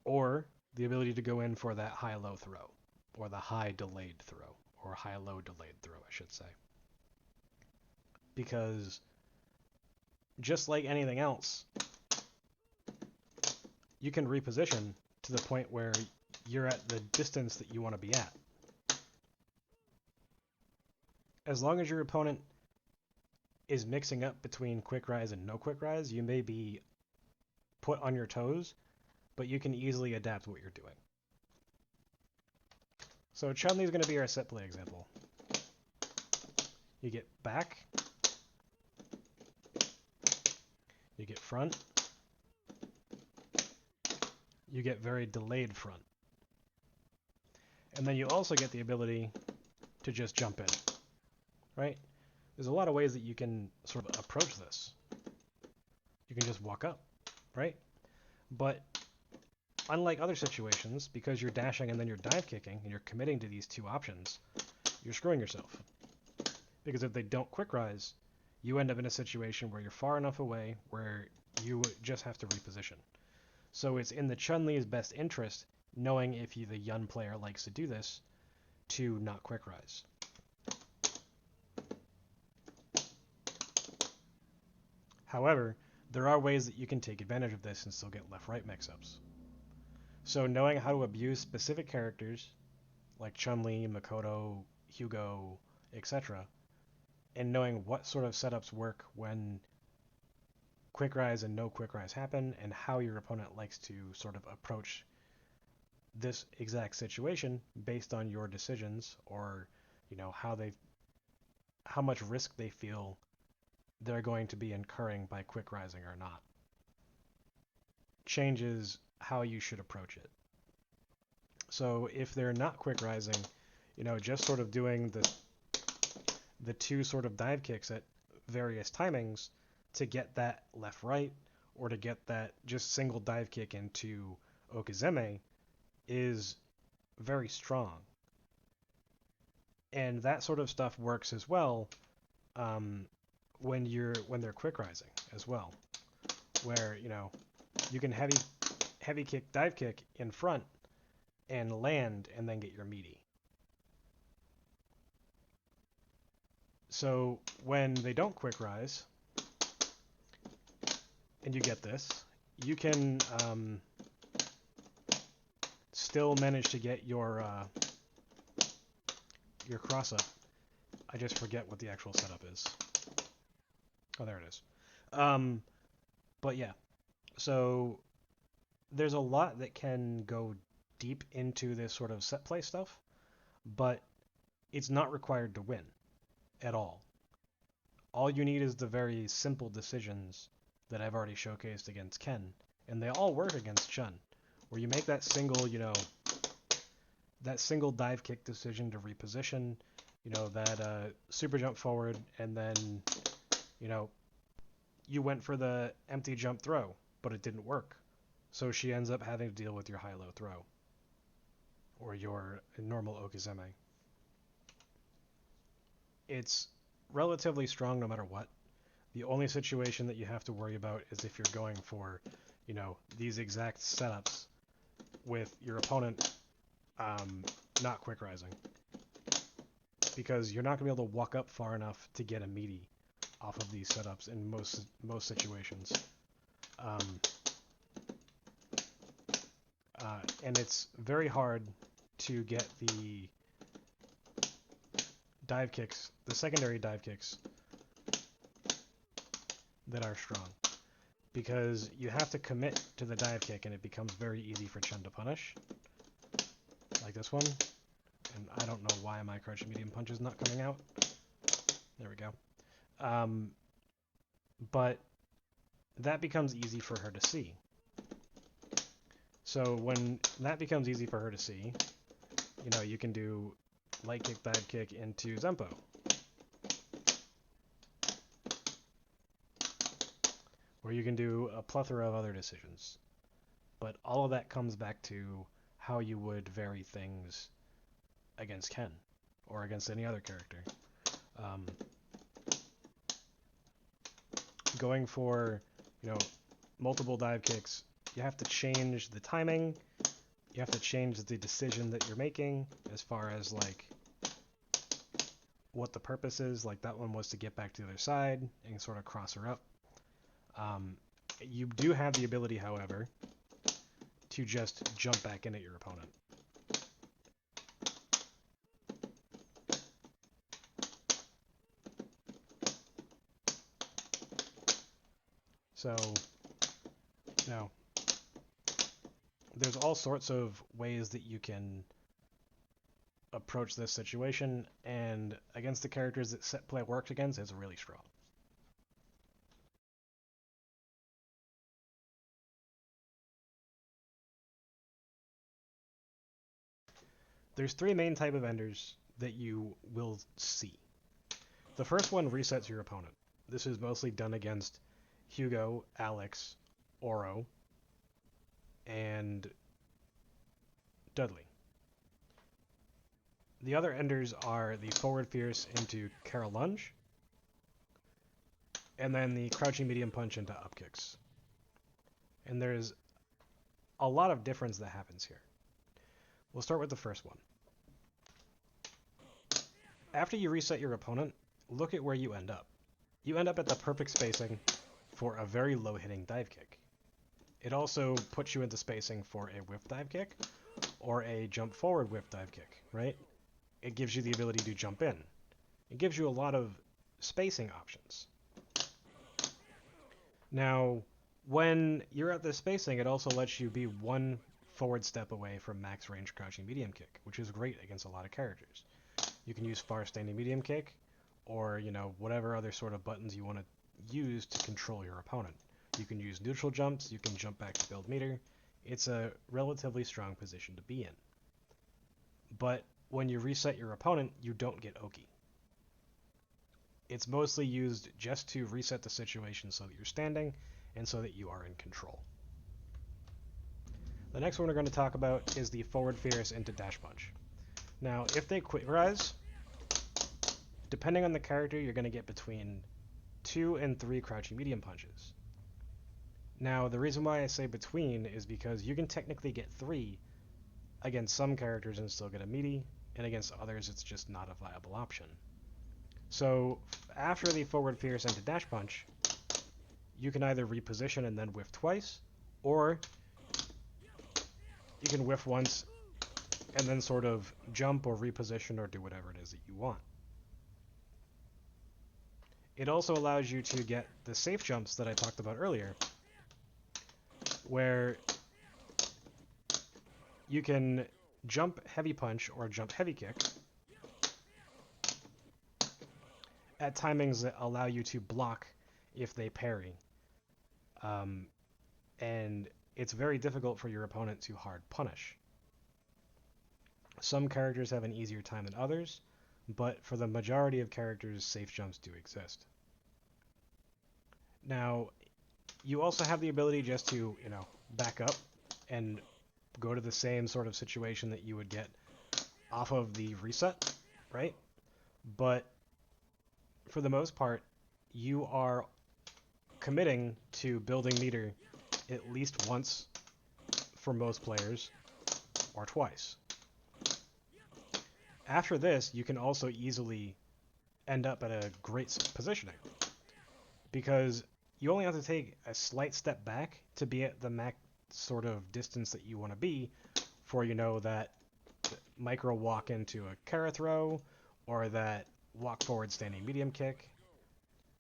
or the ability to go in for that high-low throw, or the high delayed throw, or high-low delayed throw, I should say. Because just like anything else, you can reposition to the point where you're at the distance that you want to be at. As long as your opponent is mixing up between quick rise and no quick rise, you may be put on your toes, but you can easily adapt what you're doing. So Chun-Li is going to be our set play example. You get back, you get front, you get very delayed front. And then you also get the ability to just jump in, right? There's a lot of ways that you can sort of approach this. You can just walk up, right? But unlike other situations, because you're dashing and then you're dive kicking and you're committing to these two options, you're screwing yourself. Because if they don't quick rise, you end up in a situation where you're far enough away where you just have to reposition. So it's in the Chun-Li's best interest, knowing if the Yun player likes to do this, to not quick rise. However, there are ways that you can take advantage of this and still get left-right mix-ups. So knowing how to abuse specific characters, like Chun-Li, Makoto, Hugo, etc., and knowing what sort of setups work when quick rise and no quick rise happen, and how your opponent likes to sort of approach this exact situation based on your decisions, or how much risk they feel they're going to be incurring by quick rising or not, changes how you should approach it. So if they're not quick rising, just sort of doing the two sort of dive kicks at various timings to get that left right, or to get that just single dive kick into Okizeme, is very strong. And that sort of stuff works as well when they're quick rising as well, where you can heavy kick, dive kick in front and land and then get your meaty. So when they don't quick rise and you get this, you can still manage to get your cross up. I just forget what the actual setup is. Oh, there it is. But yeah, so there's a lot that can go deep into this sort of set play stuff, but it's not required to win at all. All you need is the very simple decisions that I've already showcased against Ken, and they all work against Chun, where you make that single, that single dive kick decision to reposition, that super jump forward, and then, you went for the empty jump throw, but it didn't work. So she ends up having to deal with your high-low throw, or your normal Okizeme. It's relatively strong no matter what. The only situation that you have to worry about is if you're going for, these exact setups with your opponent not quick rising. Because you're not going to be able to walk up far enough to get a Meaty off of these setups in most situations. And it's very hard to get the dive kicks, the secondary dive kicks that are strong. Because you have to commit to the dive kick and it becomes very easy for Chun to punish. Like this one. And I don't know why my crouching medium punch is not coming out. There we go. But that becomes easy for her to see. So when that becomes easy for her to see, you can do light kick, dive kick into Zenpo. Or you can do a plethora of other decisions. But all of that comes back to how you would vary things against Ken, or against any other character. Going for, multiple dive kicks, you have to change the timing, you have to change the decision that you're making as far as, what the purpose is. Like, that one was to get back to the other side and sort of cross her up. You do have the ability, however, to just jump back in at your opponent. So, there's all sorts of ways that you can approach this situation, and against the characters that set play works against, it's really strong. There's three main type of enders that you will see. The first one resets your opponent. This is mostly done against Hugo, Alex, Oro, and Dudley. The other enders are the forward fierce into Carol Lunge, and then the crouching medium punch into up kicks. And there's a lot of difference that happens here. We'll start with the first one. After you reset your opponent, look at where you end up. You end up at the perfect spacing for a very low-hitting dive kick. It also puts you into spacing for a whiff dive kick or a jump forward whiff dive kick, right? It gives you the ability to jump in. It gives you a lot of spacing options. Now, when you're at this spacing, it also lets you be one forward step away from max range crouching medium kick, which is great against a lot of characters. You can use far standing medium kick, or whatever other sort of buttons you want to use to control your opponent. You can use neutral jumps, you can jump back to build meter. It's a relatively strong position to be in. But when you reset your opponent, you don't get Oki. It's mostly used just to reset the situation so that you're standing and so that you are in control. The next one we're going to talk about is the forward fierce into dash punch. Now, if they quick rise, depending on the character, you're going to get between 2 and 3 crouching medium punches. Now, the reason why I say between is because you can technically get 3 against some characters and still get a Meaty, and against others it's just not a viable option. So, after the forward fierce into dash punch, you can either reposition and then whiff twice, or you can whiff once and then sort of jump or reposition or do whatever it is that you want. It also allows you to get the safe jumps that I talked about earlier, where you can jump heavy punch or jump heavy kick at timings that allow you to block if they parry. And it's very difficult for your opponent to hard punish. Some characters have an easier time than others, but for the majority of characters, safe jumps do exist. Now, you also have the ability just to, back up and go to the same sort of situation that you would get off of the reset, right? But for the most part, you are committing to building meter at least once for most players, or twice. After this, you can also easily end up at a great positioning, because you only have to take a slight step back to be at the max sort of distance that you want to be for, that micro walk into a Kara throw, or that walk forward standing medium kick.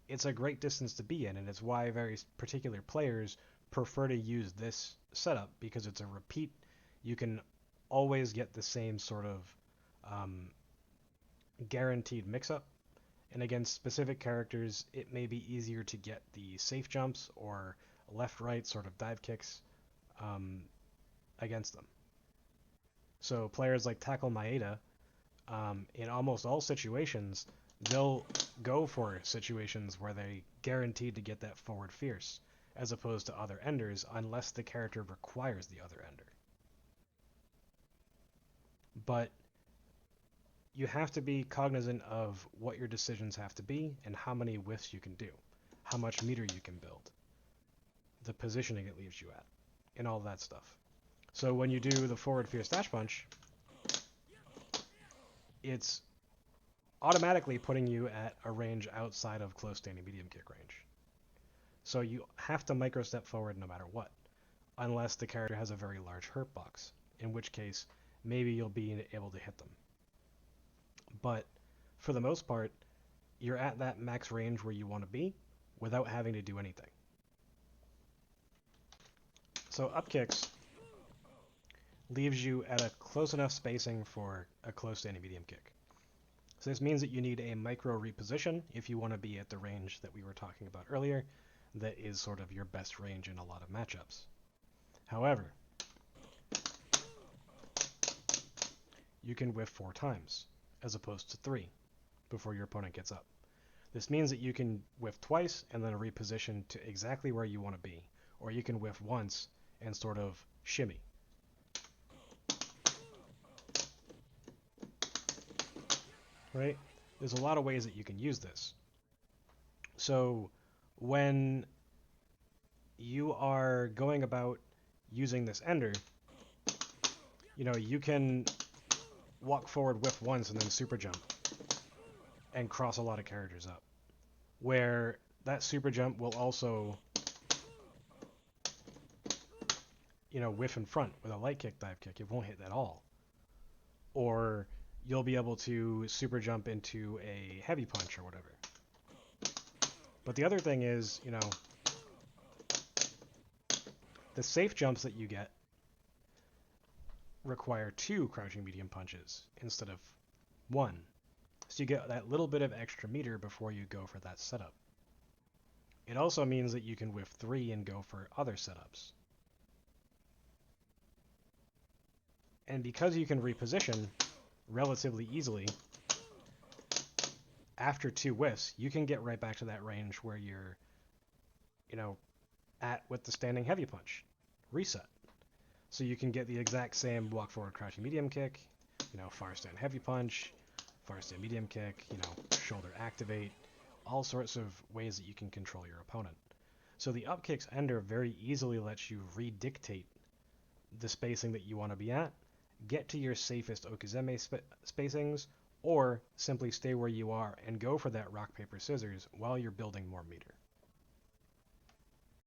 It's a great distance to be in, and it's why very particular players prefer to use this setup, because it's a repeat. You can always get the same sort of guaranteed mix-up, and against specific characters, it may be easier to get the safe jumps or left-right sort of dive kicks against them. So players like Tackle Maeda, in almost all situations, they'll go for situations where they guaranteed to get that forward fierce, as opposed to other enders, unless the character requires the other ender. But you have to be cognizant of what your decisions have to be and how many whiffs you can do, how much meter you can build, the positioning it leaves you at, and all that stuff. So when you do the forward fierce dash punch, it's automatically putting you at a range outside of close standing medium kick range. So you have to micro step forward no matter what, unless the character has a very large hurt box, in which case maybe you'll be able to hit them. But for the most part, you're at that max range where you want to be without having to do anything. So up kicks leaves you at a close enough spacing for a close standing medium kick. So this means that you need a micro reposition if you want to be at the range that we were talking about earlier, that is sort of your best range in a lot of matchups. However, you can whiff 4 times, as opposed to 3, before your opponent gets up. This means that you can whiff twice and then reposition to exactly where you want to be, or you can whiff once and sort of shimmy. Right? There's a lot of ways that you can use this. So when you are going about using this ender, you can walk forward, whiff once, and then super jump and cross a lot of characters up, where that super jump will also whiff in front with a light kick, dive kick. It won't hit at all. Or you'll be able to super jump into a heavy punch or whatever. But the other thing is, the safe jumps that you get require 2 crouching medium punches instead of 1. So you get that little bit of extra meter before you go for that setup. It also means that you can whiff 3 and go for other setups. And because you can reposition relatively easily, after 2 whiffs, you can get right back to that range where you're, at with the standing heavy punch. Reset. So you can get the exact same walk forward crouching medium kick, far stand heavy punch, far stand medium kick, shoulder activate, all sorts of ways that you can control your opponent. So the up kicks ender very easily lets you redictate the spacing that you want to be at, get to your safest Okizeme spacings, or simply stay where you are and go for that rock, paper, scissors while you're building more meter.